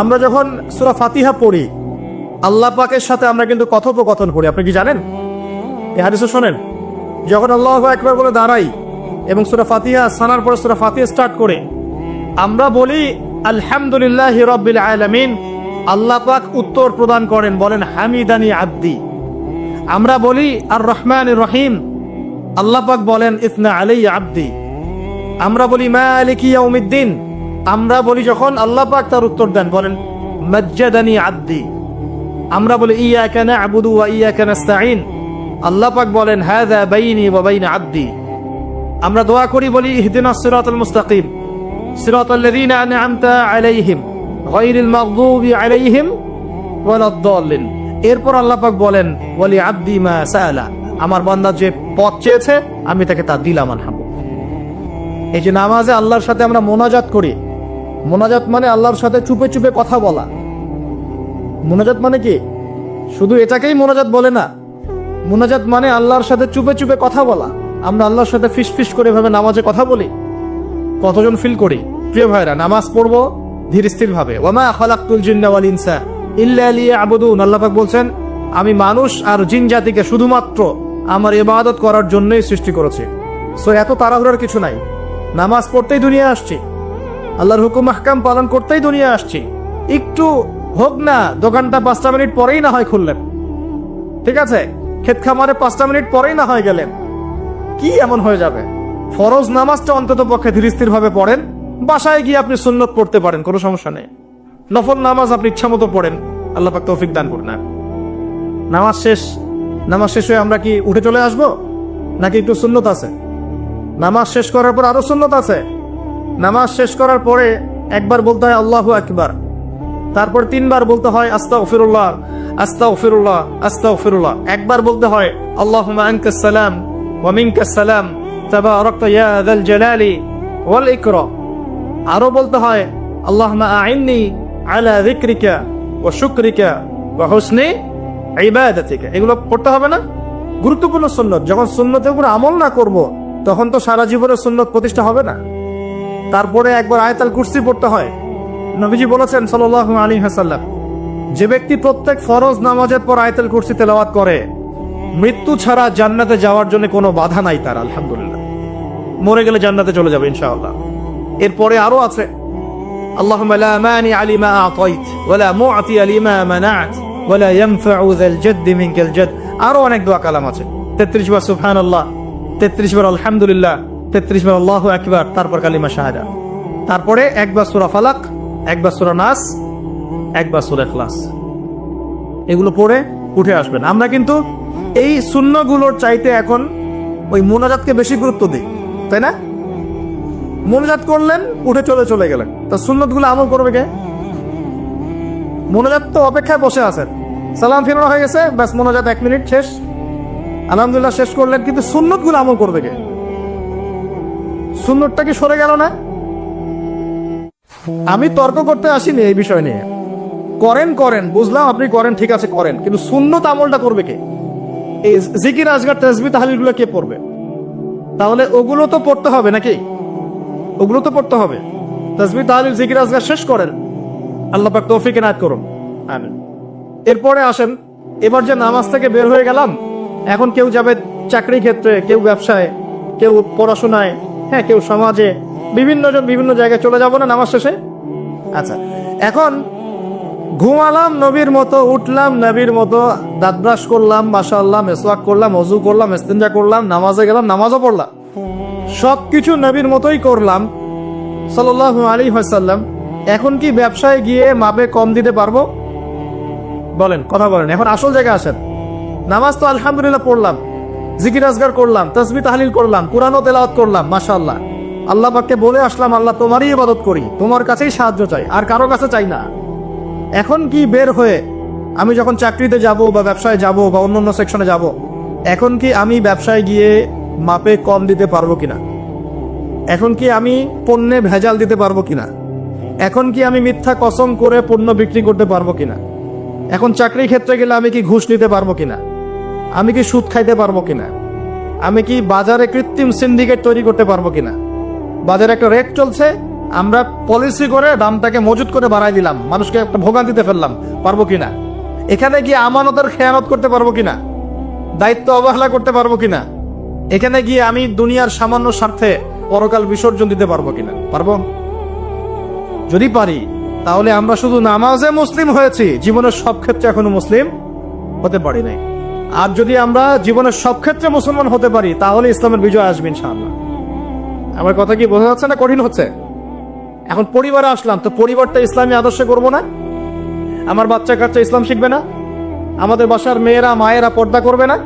আমরা যখন সূরা ফাতিহা পড়ি, আল্লাহ পাকের সাথে আমরা কিন্তু কথোপকথন করি। আপনি কি জানেন? এই হাদিসে শোনেন, যখন আল্লাহু আকবার বলে দাঁড়াই এবং সূরা ফাতিহা সানার পরে সূরা ফাতিহা স্টার্ট করে আমরা বলি আলহামদুলিল্লাহি রাব্বিল আলামিন, আল্লাহ পাক উত্তর প্রদান করেন, বলেন হামিদানি আব্দি। আমরা বলি আর রহমানির রহিম, আল্লাহ পাক বলেন ইসনা আলাইয়া আব্দি। আমরা বলি মালিকি ইয়াউমিদ্দিন, আমরা বলি যখন আল্লাহ পাক তার উত্তর দেন, বলেন মাজ্জাদানি আব্দি। আমরা বলি ইয়াকা না'বুদু ওয়া ইয়াকা নাস্তাঈন, আল্লাহ পাক বলেন হাযা বাইনি ওয়া বাইনা আব্দি। আমরা দোয়া করি, বলি ইহদিনাস সিরাতাল মুস্তাকিম সিরাতাল্লাযীনা আন'আমতা আলাইহিম গায়রিল মাগদুবি আলাইহিম ওয়ালাদ-দাল্লিন। এরপর আল্লাহ পাক বলেন ওয়ালি আব্দি মা সাআলা, আমার বান্দা যে পথ চেয়েছে আমি তাকে তা দিলাম আনহামু। এই যে নামাজে আল্লাহর সাথে আমরা মোনাজাত করি, মোনাজাত মানে আল্লাহর সাথে চুপে চুপে কথা বলা। মোনাজাত মানে কি? শুধু এটাকেই মোনাজাত বলে না, মোনাজাত মানে আল্লাহর সাথে চুপে চুপে কথা বলা। আমরা আল্লাহর সাথে ফিস ফিস করে ভাবে নামাজে কথা বলি, কতজন ফিল করি? প্রিয় ভাইরা, নামাজ পড়বো ধীর স্থির ভাবে। ওয়ামা খালাকতুল জিন্না ওয়াল ইনসা ইল্লা লিয়াবুদুন, আল্লাহ পাক বলছেন আমি মানুষ আর জিন জাতিকে শুধুমাত্র আমার ইবাদত করার জন্যই সৃষ্টি করেছি। সো এত তাড়াহুড়ার কিছু নাই। নামাজ পড়তেই দুনিয়া আসছি, আল্লাহর হুকুম আহকাম পালন করতেই দুনিয়া আসছি। একটু হোক না, দোকানটা 5টা মিনিট পরেই না হয় খুললেন, ঠিক আছে, ক্ষেত খামারে 5টা মিনিট পরেই না হয় গেলেন, কি এমন হয়ে যাবে? ফরজ নামাজটা অন্তত পক্ষে ধীর স্থির ভাবে পড়েন। বাসায় গিয়ে আপনি সুন্নত পড়তে পারেন, কোনো সমস্যা নেই। নফল নামাজ আপনি ইচ্ছা মতো পড়েন, আল্লাহ পাক তৌফিক দান করুন। নামাজ শেষ হয়ে আমরা কি উঠে চলে আসব, নাকি একটু সুন্নত আছে? নামাজ শেষ করার পর আরো সুন্নত আছে। নামাজ শেষ করার পরে একবার বলতে হয় আল্লাহু আকবার, তারপর 3 বার বলতে হয় আস্তাগফিরুল্লাহ আস্তাগফিরুল্লাহ আস্তাগফিরুল্লাহ। একবার বলতে হয় আল্লাহুম্মা আনকাস সালাম ওয়া মিনকাস সালাম তাবারাকতা ইয়া যাল জালালি ওয়াল ইকরাম। আরো বলতে হয় আল্লাহুম্মা আইন্নি আলা যিকরিকা ওয়া শুকরিকা ওয়া হুসনি ইবাদাতিকা। এগুলো পড়তে হবে না? গুরুত্বপূর্ণ সুন্নত। যখন সুন্নতের উপর আমল না করব, তখন তো সারা জীবনের সুন্নত প্রতিষ্ঠা হবে না। তারপরে একবার আয়াতুল কুরসি পড়তে হয়। নবীজি বলেছেন সাল্লাল্লাহু আলাইহি ওয়াসাল্লাম, যে ব্যক্তি প্রত্যেক ফরজ নামাজের পর আয়াতুল কুরসি তেলাওয়াত করে, মৃত্যু ছাড়া জান্নাতে যাওয়ার জন্য কোনো বাধা নাই তার। আলহামদুলিল্লাহ, মরে গেলে জান্নাতে চলে যাবে ইনশাআল্লাহ। এরপরে আরো আছে আল্লাহুম্মা লা মানি লিমা আ'তাইত ওয়া লা মু'তি লিমা মানা'ত ওয়া লা ইয়ানফা'ু যাল জাদ্দি মিনকাল জাদ। আরো অনেক দোয়া কালাম আছে। 33 বার সুবহানাল্লাহ, 33 বার আলহামদুলিল্লাহ, 33 বার আল্লাহু আকবার, তারপর কালিমা শাহাদা, তারপরে একবার সূরা ফালাক, একবার সূরা নাস, একবার সূরা ইখলাস। এগুলো পড়ে উঠে আসবেন। আমরা কিন্তু এই সুন্নগুলোর চাইতে এখন ওই মুনাজাতকে বেশি গুরুত্ব দিই, তাই না? মুনাজাত করলেন, উঠে চলে গেলেন, তা সুন্নতগুলো আমল করবে কে? মুনাজাত তো অপেক্ষায় বসে আছেন, সালাম ফিরানো হয়ে গেছে, ব্যাস মুনাজাত 1 মিনিট শেষ, আলহামদুলিল্লাহ শেষ করলেন, কিন্তু সুন্নতগুলো আমল করবে কে? সুন্নতটা কি সরে গেল না? আমি তর্ক করতে আসিনি এই বিষয় নিয়ে, করেন বুঝলাম, আপনি করেন, ঠিক আছে করেন, কিন্তু সুন্নত আমলটা করবে কে? এই জিকির আজগার তাসবিহ তাহলিল গুলো কে পড়বে? তাহলে ওগুলো তো পড়তে হবে নাকি? ওগুলো তো পড়তে হবে। তাসবিহ তাহলিল জিকির আজগার শেষ করেন, আল্লাহ পাক তৌফিক এনায়েত করুন, আমিন। এরপরে আসেন, এবার যে নামাজ থেকে বের হয়ে গেলাম, এখন কেউ যাবে চাকরি ক্ষেত্রে, কেউ ব্যবসায়, কেউ পড়াশোনায়, হ্যাঁ কেউ সমাজে, বিভিন্ন জন বিভিন্ন জায়গায় চলে যাব না নামাজ শেষে? আচ্ছা, এখন ঘুমালাম নবীর মতো, উঠলাম নবীর মতো, দাঁত ব্রাশ করলাম, মাশাআল্লাহ, মেসওয়াক করলাম, ওযু করলাম, ইস্তিনজা করলাম, নামাজে গেলাম, নামাজও পড়লাম, সবকিছু নবীর মতোই করলাম সাল্লাল্লাহু আলাইহি ওয়াসাল্লাম। এখন কি ব্যবসায় গিয়ে মাপে কম দিতে পারবো? বলেন, কথা বলেন। এখন আসল জায়গায় আসেন। নামাজ তো আলহামদুলিল্লাহ পড়লাম, জিকির আজগার করলাম, তাসবিহ তাহলিল করলাম, কুরআনও তেলাওয়াত করলাম, মাশাআল্লাহ। আল্লাহ পাককে বলে আসলাম, আল্লাহ তোমারই ইবাদত করি, তোমার কাছেই সাহায্য চাই, আর কারো কাছে চাই না। এখন কি বের হয়ে আমি যখন চাকরিতে যাব বা ব্যবসায় যাব বা অন্য সেকশনে যাব, এখন কি আমি ব্যবসায় গিয়ে মাপে কম দিতে পারবো কিনা? এখন কি আমি পণ্যে ভেজাল দিতে পারবো কিনা? এখন কি আমি মিথ্যা কসম করে পণ্য বিক্রি করতে পারবো কিনা? এখন চাকরি ক্ষেত্রে গেলে আমি কি ঘুষ নিতে পারবো কিনা? আমি কি সুদ খাইতে পারবো কিনা? আমি কি বাজারে কৃত্রিম সিন্ডিকেট তৈরি করতে পারবো কিনা? বাজারে একটা রেট চলছে, আমরা পলিসি করে দামটাকে মজুত করে বাড়াই দিলাম, মানুষকে একটা ভোগান্তিতে ফেললাম, পারবো কিনা? এখানে গিয়ে আমানতের খেয়ানত করতে পারবো কিনা? দায়িত্ব অবহেলা করতে পারবো কিনা? এখানে গিয়ে আমি দুনিয়ার সামান্য স্বার্থে পরকাল বিসর্জন দিতে পারবো কিনা? পারবো? যদি পারি, তাহলে আমরা শুধু নামাজে মুসলিম হয়েছি, জীবনের সব ক্ষেত্রে এখনো মুসলিম হতে পারি নাই। আর যদি আমরা জীবনের সব ক্ষেত্রে মুসলমান হতে পারি, তাহলে ইসলামের বিজয় আসবে ইনশাআল্লাহ। আমার কথা কি বোঝা যাচ্ছে না কঠিন হচ্ছে? এখন পরিবারে আসলাম, তো পরিবারটা ইসলামী আদর্শে করবো না? আমার বাচ্চা কাচ্চা ইসলাম শিখবে না? আমাদের বাসার মেয়েরা মায়েরা পর্দা করবে না?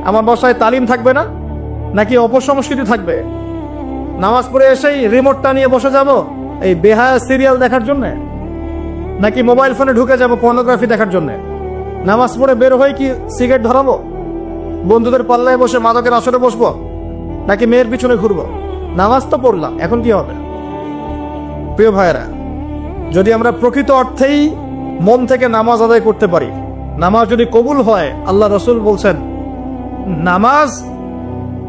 আমার বাসায় তালিম থাকবে না? নাকি অপসংস্কৃতি থাকবে? নামাজ পড়ে এসেই রিমোটটা নিয়ে বসে যাব এই বেহায়া সিরিয়াল দেখার জন্য? নাকি মোবাইল ফোনে ঢুকে যাব পর্নোগ্রাফি দেখার জন্য? নামাজ পড়ে বের হয়ে কি সিগারেট ধরাবো? বন্ধুদের পাল্লায় বসে মাদকের আসরে বসবো? নাকি মেয়ের পিছনে ঘুরবো? নামাজ তো পড়লাম, এখন কি হবে? প্রিয় ভাইয়েরা, যদি আমরা প্রকৃত অর্থেই মন থেকে নামাজ আদায় করতে পারি, নামাজ যদি কবুল হয়, আল্লাহ রাসূল বলছেন নামাজ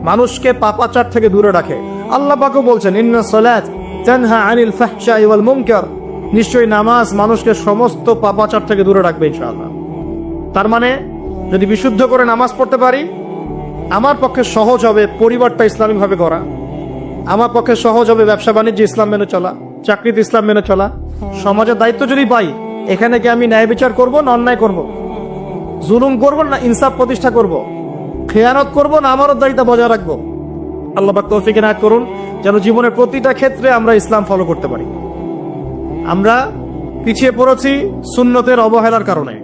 মানুষকে পাপাচার থেকে দূরে রাখে। আল্লাহ পাকও বলছেন ইন্নাস সালাত তানহা আনিল ফাহশাই ওয়াল মুনকার, নিশ্চয়ই নামাজ মানুষকে সমস্ত পাপাচার থেকে দূরে রাখবে ইনশাআল্লাহ। তার মানে যদি বিশুদ্ধ করে নামাজ পড়তে পারি, আমার পক্ষে সহজ হবে পরিবারটা ইসলামিক ভাবে করা, আমার পক্ষে সহজ হবে ব্যবসা বাণিজ্য ইসলাম মেনে চলা, চাকরিতে ইসলাম মেনে চলা। সমাজের দায়িত্ব যদি পাই, এখানে কি আমি ন্যায় বিচার করব না অন্যায় করব? জুলুম করব না ইনসাফ প্রতিষ্ঠা করব? খেয়ানত করব না আমানতদারিতা বজায় রাখবো? আল্লাহ পাক তৌফিক এনায়েত করুন, যেন জীবনের প্রতিটা ক্ষেত্রে আমরা ইসলাম ফলো করতে পারি। আমরা পিছিয়ে পড়েছি সুন্নতের অবহেলার কারণে,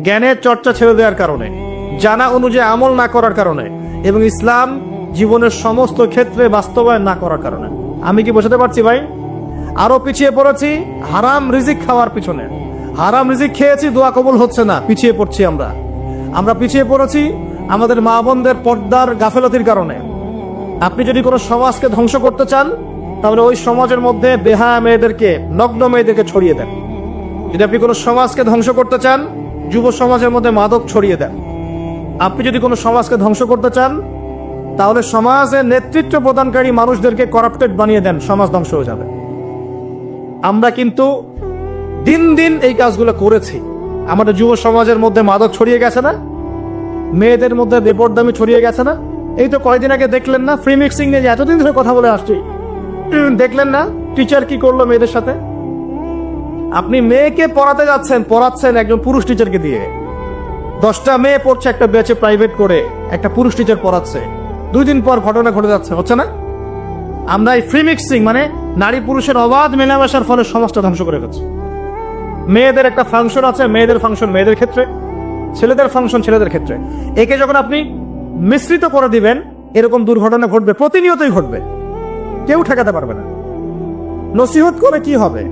জ্ঞানের চর্চা ছেড়ে দেওয়ার কারণে, জানা অনুযায়ী আমল না করার কারণে, এবং ইসলাম জীবনের সমস্ত ক্ষেত্রে বাস্তবায়ন না করার কারণে। আমি কি বোঝাতে পারছি ভাই? আরো পিছিয়ে পড়েছি হারাম রিজিক খাওয়ার পিছনে। হারাম রিজিক খেয়েছি, দোয়া কবুল হচ্ছে না, পিছিয়ে পড়ছি আমরা। আমরা পিছিয়ে পড়েছি আমাদের মা বোনদের পর্দার গাফেলতির কারণে। আপনি যদি কোনো সমাজকে ধ্বংস করতে চান, তাহলে ওই সমাজের মধ্যে বেহায়া মেয়েদেরকে, নগ্ন মেয়েদেরকে ছড়িয়ে দেন। যদি আপনি কোনো সমাজকে ধ্বংস করতে চান, যুব সমাজের মধ্যে মাদক ছড়িয়ে দেন। আপনি যদি কোনো সমাজকে ধ্বংস করতে চান, তাহলে সমাজের নেতৃত্ব প্রদানকারী মানুষদেরকে করাপ্টেড বানিয়ে দেন, সমাজ ধ্বংস হয়ে যাবে। আমরা কিন্তু দিন দিন এই কাজগুলো করেছি। আমাদের যুব সমাজের মধ্যে মাদক ছড়িয়ে গেছে না? মেয়েদের মধ্যে বেপরদামি ছড়িয়ে গেছে না? এই তো কয়েকদিন আগে দেখলেন না ফ্রি মিক্সিং নিয়ে যে এতদিন ধরে কথা বলে আসছি, দেখলেন না টিচার কি করলো মেয়েদের সাথে? আপনি মেয়েকে পড়াতে যাচ্ছেন, পড়াচ্ছেন একজন পুরুষ টিচারকে দিয়ে। 10টা মেয়ে পড়ছে একটা ব্যাচে প্রাইভেট করে, একটা পুরুষ টিচার পড়াচ্ছে। 2 দিন পর ঘটনা ঘটে যাচ্ছে, হচ্ছে না? আমরা এই ফ্রি মিক্সিং মানে নারী পুরুষের অবাধ মেলামেশার ফলে সমাজটা ধ্বংস করে ফেলছে। মেয়েদের একটা ফাংশন আছে, মেয়েদের ফাংশন মেয়েদের ক্ষেত্রে, ছেলেদের ফাংশন ছেলেদের ক্ষেত্রে। একে যখন আপনি মিশ্রিত করে দিবেন, এরকম দুর্ঘটনা ঘটবে, প্রতিনিয়তই ঘটবে, কেউ ঠেকাতে পারবে না। নসিহত করে কি হবে?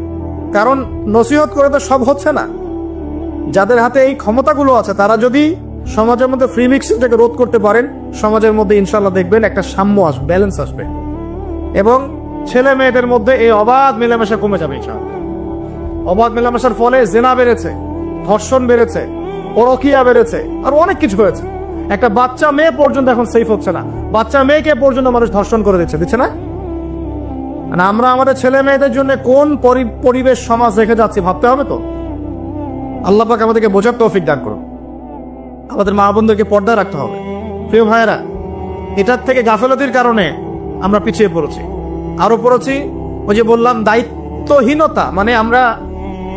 কারণ নসিহত করে তো সব হচ্ছে না। যাদের হাতে এই ক্ষমতাগুলো আছে, তারা যদি সমাজের মধ্যে ফ্রি মিক্সিংটাকে রোধ করতে পারেন, সমাজের মধ্যে ইনশাল্লাহ দেখবেন একটা সাম্য আসবে, ব্যালেন্স আসবে, এবং ছেলে মেয়েদের মধ্যে এই অবাধ মেলামেশা কমে যাবে ইনশাআল্লাহ। অবাধ মেলামেশার ফলে জেনা বেড়েছে, ধর্ষণ বেড়েছে, পরকীয়া বেড়েছে, আর অনেক কিছু হয়েছে। একটা বাচ্চা মেয়ে পর্যন্ত এখন সেফ হচ্ছে না, বাচ্চা মেয়েকে পর্যন্ত মানুষ ধর্ষণ করে দিচ্ছে না? মানে আমরা আমাদের ছেলে মেয়েদের জন্য কোন পরিবেশ সমাজ রেখে যাচ্ছি ভাবতে হবে তো। আল্লাহ পাক আমাদেরকে বোঝার তৌফিক দান করুন। আমাদের মা বোনদেরকে পর্দা রাখতে হবে। প্রিয় ভাইয়েরা, এটার থেকে গাফেলতির কারণে আমরা পিছিয়ে পড়েছি। আরো পড়েছি ওই যে বললাম দায়িত্বহীনতা, মানে আমরা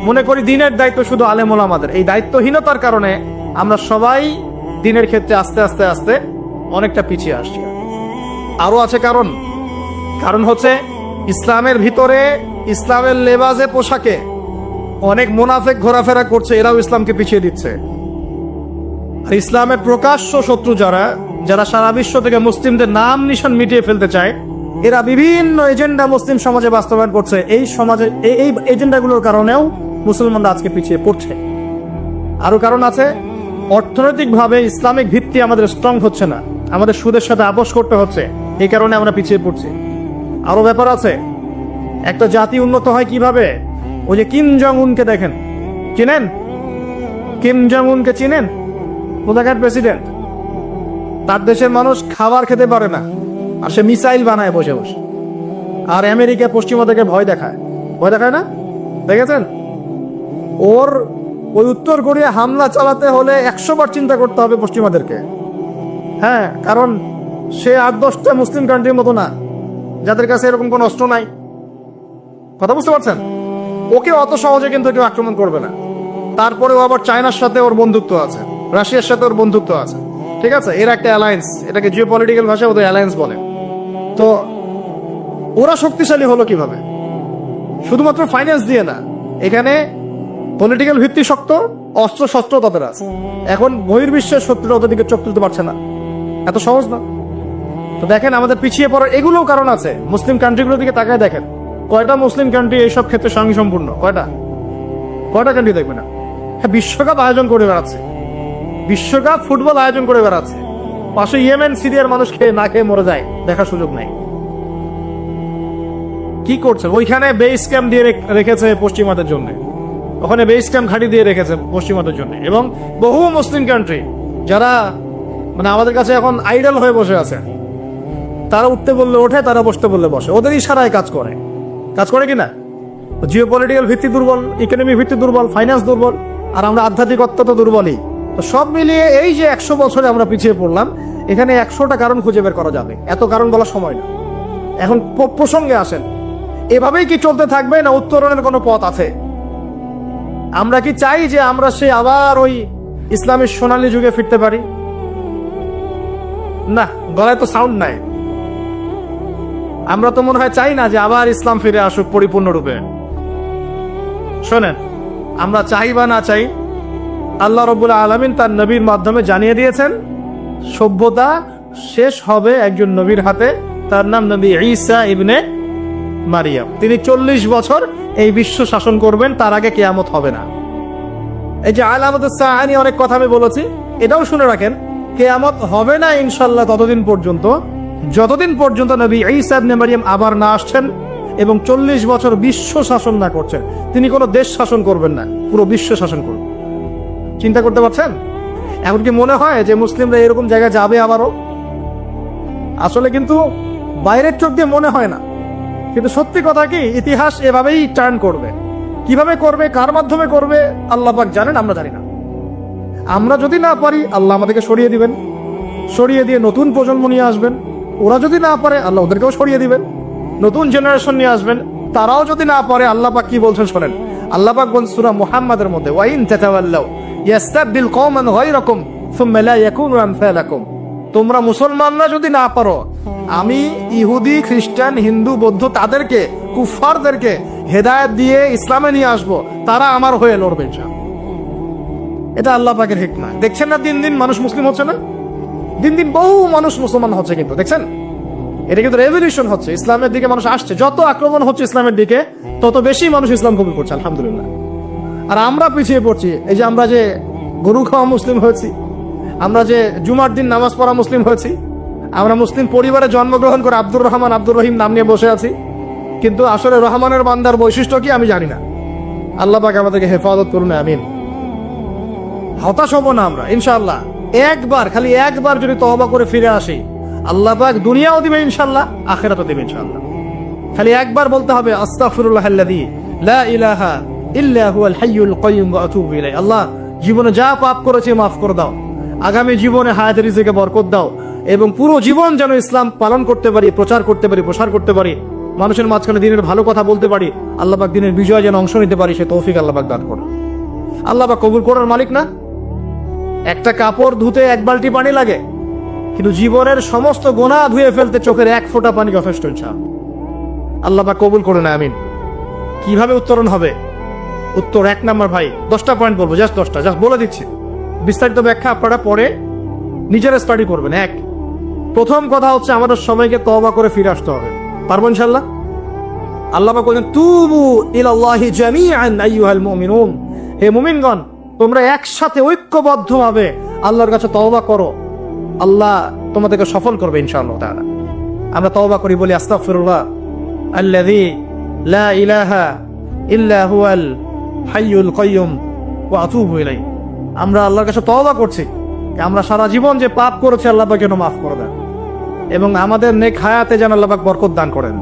মনে করি দিনের দায়িত্ব শুধু আলেম ওলামাদের। এই দায়িত্বহীনতার কারণে আমরা সবাই দিনের ক্ষেত্রে আস্তে আস্তে আস্তে অনেকটা পিছিয়ে আসছি। আরো আছে কারণ হচ্ছে ইসলামের ভিতরে, ইসলামের লেবাজে পোশাকে অনেক মুনাফেক ঘোরাফেরা করছে, এরাও ইসলামকে পিছিয়ে দিচ্ছে। আর ইসলামের প্রকাশ্য শত্রু যারা সারা বিশ্ব থেকে মুসলিমদের নাম নিশান মিটিয়ে ফেলতে চায়, এরা বিভিন্ন এজেন্ডা মুসলিম সমাজে বাস্তবায়ন করছে। এই সমাজে এই এজেন্ডাগুলোর কারণেও মুসলমানরা আজকে পিছিয়ে পড়ছে। আরো কারণ আছে, অর্থনৈতিকভাবে ইসলামিক ভিত্তি আমাদের স্ট্রং হচ্ছে না, আমাদের সুদের সাথে আপোষ করতে হচ্ছে, এই কারণে আমরা পিছিয়ে পড়ছি। আরো ব্যাপার আছে, একটা জাতি উন্নত হয় কিভাবে? ওই যে কিম জং উনকে দেখেন, চিনেন? কিম জং উনকে চিনেন? কোথাকার প্রেসিডেন্ট? তার দেশের মানুষ খাবার খেতে পারে না, আর সে মিসাইল বানায় বসে বসে। আর আমেরিকা পশ্চিমা থেকে ভয় দেখায় না? দেখেছেন? ওর ওই উত্তর কোরিয়া হামলা চালাতে হলে 100 বার চিন্তা করতে হবে পশ্চিমাদেরকে। হ্যাঁ, কারণ সে 8-10টা মুসলিম কান্ট্রির মতো না যাদের কাছে এরকম কোনো অস্ত্র নাই। কথা বুঝতে পারছেন? ওকে অত সহজে কিন্তু কেউ আক্রমণ করবে না। তারপরেও আবার চায়নার সাথে ওর বন্ধুত্ব আছে, রাশিয়ার সাথে ওর বন্ধুত্ব আছে, ঠিক আছে? এর একটা অ্যালায়েন্স, এটাকে জিও পলিটিক্যাল ভাষায় ওদের অ্যালায়েন্স বলে। তো ওরা শক্তিশালী হলো কিভাবে? শুধুমাত্র ফাইন্যান্স দিয়ে না, এখানে পলিটিক্যাল ভিত্তি শক্ত, অস্ত্র শস্ত্র তাদের আছে। এখন বহির্বিশ্বের শত্রুরা ওদের দিকে চোখ তুলতে পারছে না, এত সহজ না। তো দেখেন আমাদের পিছিয়ে পড়ার এগুলোও কারণ আছে। মুসলিম কান্ট্রিগুলোর দিকে তাকায় দেখেন, কয়টা মুসলিম কান্ট্রি এইসব ক্ষেত্রে স্বয়ংসম্পূর্ণ? কয়টা কান্ট্রি দেখবে না? হ্যাঁ, বিশ্বকাপ আয়োজন করে বেড়াচ্ছে, বিশ্বকাপ ফুটবল আয়োজন করে বেড়াচ্ছে, পাশে ইয়েমেন সিরিয়ার মানুষ না খেয়ে মরে যায়, দেখার সুযোগ নাই। কি করছে? ওইখানে বেস ক্যাম্প দিয়ে রেখেছে পশ্চিমাদের জন্য, ওখানে বেস ক্যাম্প ঘাঁটি দিয়ে রেখেছে পশ্চিমাদের জন্য। এবং বহু মুসলিম কান্ট্রি যারা মানে আমাদের কাছে এখন আইডল হয়ে বসে আছে, তারা উঠতে বললে ওঠে, তারা বসতে বললে বসে, ওদের ইশারায় কাজ করে কিনা? জিও পলিটিক্যাল ভিত্তি দুর্বল, ইকোনমি ভিত্তি দুর্বল, ফাইন্যান্স দুর্বল, আর আমরা আধ্যাত্মিকত্ব তো দুর্বলই। তো সব মিলিয়ে এই যে 100 বছরে আমরা পিছিয়ে পড়লাম, এখানে 100টা কারণ খুঁজে বের করা যাবে, এত কারণ বলার সময় না। এখন প্রসঙ্গে আসেন, এভাবেই কি চলতে থাকবে না উত্তরণের কোনো পথ আছে? আমরা কি চাই যে আমরা সে আবার ওই ইসলামের সোনালী যুগে ফিরতে পারি? না, গলায় তো সাউন্ড নাই। আমরা তো মনে হয় চাই না যে আবার ইসলাম ফিরে আসুক পরিপূর্ণরূপে। শোনেন, আমরা চাই বা না চাই, আল্লাহ রাব্বুল আলামিন তার নবীর মাধ্যমে জানিয়ে দিয়েছেন সভ্যতা শেষ হবে একজন নবীর হাতে, তার নাম নবী ঈসা ইবনে মারিয়াম। তিনি 40 বছর এই বিশ্ব শাসন করবেন, তার আগে কিয়ামত হবে না। এই যে আলামাতুস সাআ নিয়ে অনেক কথা আমি বলেছি, এটাও শুনে রাখেন, কিয়ামত হবে না ইনশাআল্লাহ ততদিন পর্যন্ত যতদিন পর্যন্ত নবী ঈসা ইবনে মারিয়াম আবার না আসছেন এবং 40 বছর বিশ্ব শাসন না করছেন। তিনি কোনো দেশ শাসন করবেন না, পুরো বিশ্ব শাসন করবেন। চিন্তা করতে পারছেন? এখন কি মনে হয় যে মুসলিমরা এরকম জায়গায় যাবে আবারও? আসলে কিন্তু বাইরের চোখ দিয়ে মনে হয় না, কিন্তু সত্যি কথা কি, ইতিহাস এভাবেই টার্ন করবে। কিভাবে করবে, কার মাধ্যমে করবে আল্লাহ পাক জানেন, আমরা জানি না। আমরা যদি না পারি, আল্লাহ আমাদেরকে সরিয়ে দিবেন, সরিয়ে দিয়ে নতুন প্রজন্ম নিয়ে আসবেন। ওরা যদি না পারে, আল্লাহ ওদেরকেও সরিয়ে দিবেন, নতুন জেনারেশন নিয়ে আসবেন। তারাও যদি না পারে, আল্লাহ পাক কি বলছেন শোনেন। আল্লাহ পাক বলছেন সূরা মুহাম্মাদের মধ্যে, ওয়াইন তাতাওয়াল্লাউ ইয়াস্তাবদিল কওমান গায়রাকুম সুম্মা লা ইয়াকুনু আমসালাকুম। তোমরা মুসলমানরা যদি না পারো, আমি ইহুদি, খ্রিস্টান, হিন্দু, বৌদ্ধ তাদেরকে, কুফফারদেরকে হেদায়েত দিয়ে ইসলামে নিয়ে আসবো, তারা আমার হয়ে লড়বে। এটা আল্লাহ পাকের হিকমা। দেখছেন না দিন দিন মানুষ মুসলিম হচ্ছে না? দিন দিন বহু মানুষ মুসলমান হচ্ছে, কিন্তু দেখছেন এটা কিন্তু রেভলিউশন হচ্ছে, ইসলামের দিকে মানুষ আসছে। যত আক্রমণ হচ্ছে ইসলামের দিকে, তত বেশি মানুষ ইসলাম কবুল করছে, আলহামদুলিল্লাহ। আর আমরা পিছিয়ে পড়ছি। এই যে আমরা যে গরু খাওয়া মুসলিম হয়েছি, আমরা যে জুমার দিন নামাজ পড়া মুসলিম হয়েছি, আমরা মুসলিম পরিবারে জন্মগ্রহণ করে আব্দুর রহমান, আব্দুর রহিম নাম নিয়ে বসে আছি, কিন্তু আসলে রহমানের বান্দার বৈশিষ্ট্য কি আমি জানি না। আল্লাহ পাক আমাদেরকে হেফাজত করুন, আমিন। হতাশ হব না আমরা ইনশাআল্লাহ। একবার, খালি একবার যদি তওবা করে ফিরে আসি, আল্লাহ পাক দুনিয়াও দিবে ইনশাআল্লাহ, আখিরাতও দিবে ইনশাআল্লাহ। খালি একবার বলতে হবে আস্তাগফিরুল্লাহাল্লাযী লা ইলাহা ইল্লা হুয়াল হাইয়ুল কাইয়্যুম ওয়া আতুবু ইলাইহি। আল্লাহ, জীবনে যা পাপ করেছি মাফ করে দাও, আগামী জীবনে হায়াতে রিজিকে বরকত দাও, এবং পুরো জীবন যেন ইসলাম পালন করতে পারি, প্রচার করতে পারি, প্রসার করতে পারি, মানুষের মাঝখানে দিনের ভালো কথা বলতে পারি, আল্লাহ পাক দিনের বিজয় যেন অংশ নিতে পারি, সে তৌফিক আল্লাহ পাক দান করুন। আল্লাহ পাক কবুল করার মালিক না? একটা কাপড় ধুতে 1 বালতি পানি লাগে, কিন্তু জীবনের সমস্ত গুনাহ ধুয়ে ফেলতে চোখের 1 ফোঁটা পানি যথেষ্ট ইনশাআল্লাহ। আল্লাহ পাক কবুল করুন, আমিন। কিভাবে উত্তরণ হবে? উত্তর 1 নাম্বার ভাই, 10টা পয়েন্ট বলবো, জাস্ট 10টা, জাস্ট বলে দিচ্ছি। বিস্তারিত ব্যাখ্যা আপনারা পরে নিজেরা স্টাডি করবেন। 1, প্রথম কথা হচ্ছে আমাদের সবাইকে তওবা করে ফিরে আসতে হবে। পারবো ইনশাআল্লাহ? আল্লাহ পাক বলেন, তুবু ইলাল্লাহি জামিআন আইয়ুহাল মুমিনুন, হে মুমিনগণ, তোমরা একসাথে ঐক্যবদ্ধভাবে আল্লাহর কাছে তওবা করো, আল্লাহ তোমাদেরকে সফল করবে ইনশাআল্লাহ তাআলা। আমরা তওবা করি, বলি আস্তাগফিরুল্লাহ আল্লাযী লা ইলাহা ইল্লা হুয়াল হাইয়ুল কাইয়্যুম ওয়া আতুবু ইলাইহি। আমরা আল্লাহর কাছে তওবা করছি, আমরা সারা জীবন যে পাপ করেছি আল্লাহ পাক যেন মাফ করে দেন, এবং আমাদের নেক হায়াতে যেন আল্লাহ পাক বরকত দান করেন,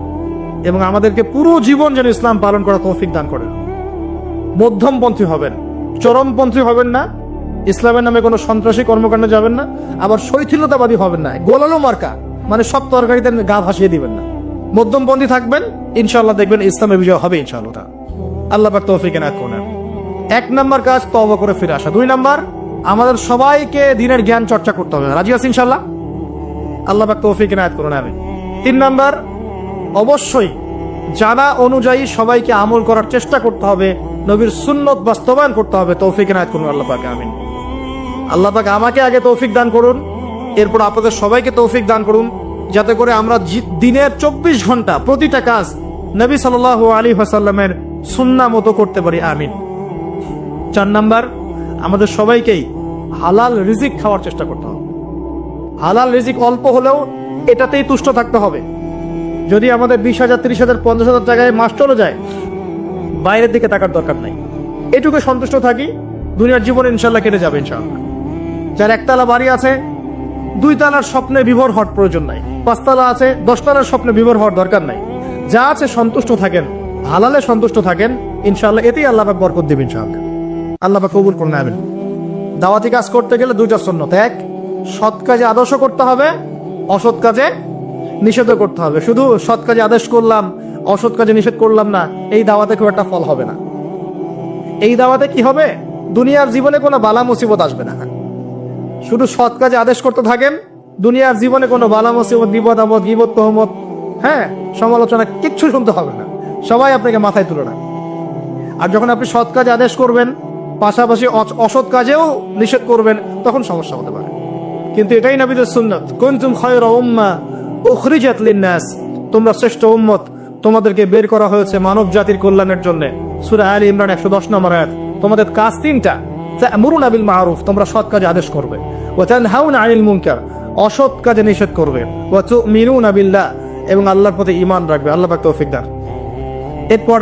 এবং আমাদেরকে পুরো জীবন যেন ইসলাম পালন করার তৌফিক দান করেন। মধ্যমপন্থী হবেন, চরমপন্থী হবেন না, ইসলামের নামে কোনো সন্ত্রাসী কর্মকাণ্ডে যাবেন না, আবার শৈথিলতাবাদী হবেন না, গোলালো মার্কা মানে সব তরকারিতে গা ভাসিয়ে দিবেন না। মধ্যমপন্থী থাকবেন, ইনশাআল্লাহ দেখবেন ইসলামের বিজয় হবে ইনশাআল্লাহ। আল্লাহ পাক তৌফিক এনায়েত করুন। 1 নাম্বার কাজ তওবা করে ফিরে আসা। 2 নাম্বার, আমাদের সবাইকে দিনের জ্ঞান চর্চা করতে হবে। রাজি আছি ইনশাআল্লাহ? আল্লাহ পাক তৌফিক এনায়েত করুন, আমিন। 3 নাম্বার, অবশ্যই জানা অনুযায়ী সবাইকে আমল করার চেষ্টা করতে হবে, নবীর সুন্নত বাস্তবায়ন করতে হবে। তৌফিক এনায়েত করুন আল্লাহ পাক, আমিন। আল্লাহ পাক আমাকে আগে তৌফিক দান করুন, এরপর আপনাদের সবাইকে তৌফিক দান করুন, যাতে করে আমরা দিনের 24 ঘন্টা প্রতিটা কাজ নবী সাল্লাল্লাহু আলাইহি ওয়াসাল্লামের সুন্নাহ মতো করতে পারি, আমিন। 4 নাম্বার, আমাদের সবাইকেই হালাল রিজিক খাওয়ার চেষ্টা করতে হবে। হালাল রিজিক অল্প হলেও এটাতেই তুষ্ট থাকতে হবে। যদি আমাদের 20,000, 30,000, 50,000 টাকায় মাস চলে যায়, বাইরের দিকে তাকার দরকার নাই, এটুকু সন্তুষ্ট থাকি, দুনিয়ার জীবন ইনশাল্লাহ কেটে যাবে ইনশাআল্লাহ। যার 1 তালা বাড়ি আছে, 2 তালার স্বপ্নে বিভোর হওয়ার প্রয়োজন নাই, 5 তালা আছে, 10 তালার স্বপ্নে বিভোর হওয়ার দরকার নাই। যা আছে সন্তুষ্ট থাকেন, হালালে সন্তুষ্ট থাকেন, ইনশাআল্লাহ এতেই আল্লাহ পাক বরকত দেবেন ইনশাআল্লাহ। আল্লাহ পাক কবুল করুন, আমিন। দাওয়াতি কাজ করতে গেলে 2টা সুন্নাত। 1, সৎ কাজে আদর্শ করতে হবে, অসৎ কাজে নিষেধ করতে হবে। শুধু সৎ কাজে আদেশ করলাম, অসৎ কাজে নিষেধ করলাম না, এই দাওয়াতে খুব একটা ফল হবে না। এই দাওয়াতে কি হবে? দুনিয়ার জীবনে কোনো বালা মুসিবত আসবে না। শুধু সৎ কাজে আদেশ করতে থাকেন, দুনিয়ার জীবনে কোনো বালা মুসিবত, বিপদ আপদ, গীবত, তহমত, সমালোচনা কিচ্ছু শুনতে হবে না, সবাই আপনাকে মাথায় তুলে না। আর যখন আপনি সৎ কাজে আদেশ করবেন, পাশাপাশি অসৎ কাজেও নিষেধ করবেন, তখন সমস্যা হতে পারে। কিন্তু এটাই নবীদের সুন্নাত, কুনতুম খায়রা উম্মাহ উখরিজাত লিন-নাস, তোমরা শ্রেষ্ঠ উম্মত, তোমাদেরকে বের করা হয়েছে মানব জাতির কল্যাণের জন্য। সূরা আলী ইমরান 110 নম্বর আয়াত। তোমাদের কাজ 3টা, তা'মুরুনা বিল মা'রুফ, তোমরা সৎ কাজে আদেশ করবে, ওয়া তানহাউনা আনিল মুনকার, অসৎ কাজে নিষেধ করবে, ওয়া তু'মিনুনা বিল্লাহ, এবং আল্লাহর প্রতি ঈমান রাখবে। আল্লাহ পাক তৌফিক দান। এরপর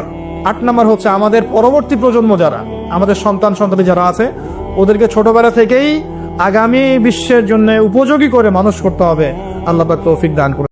8 নাম্বার হচ্ছে আমাদের পরবর্তী প্রজন্ম যারা, আমাদের সন্তান-সন্ততি যারা আছে, ওদেরকে ছোটবেলা থেকেই আগামী বিশ্বের জন্য উপযোগী করে মানুষ করতে হবে। আল্লাহ পাক তৌফিক দান করুন।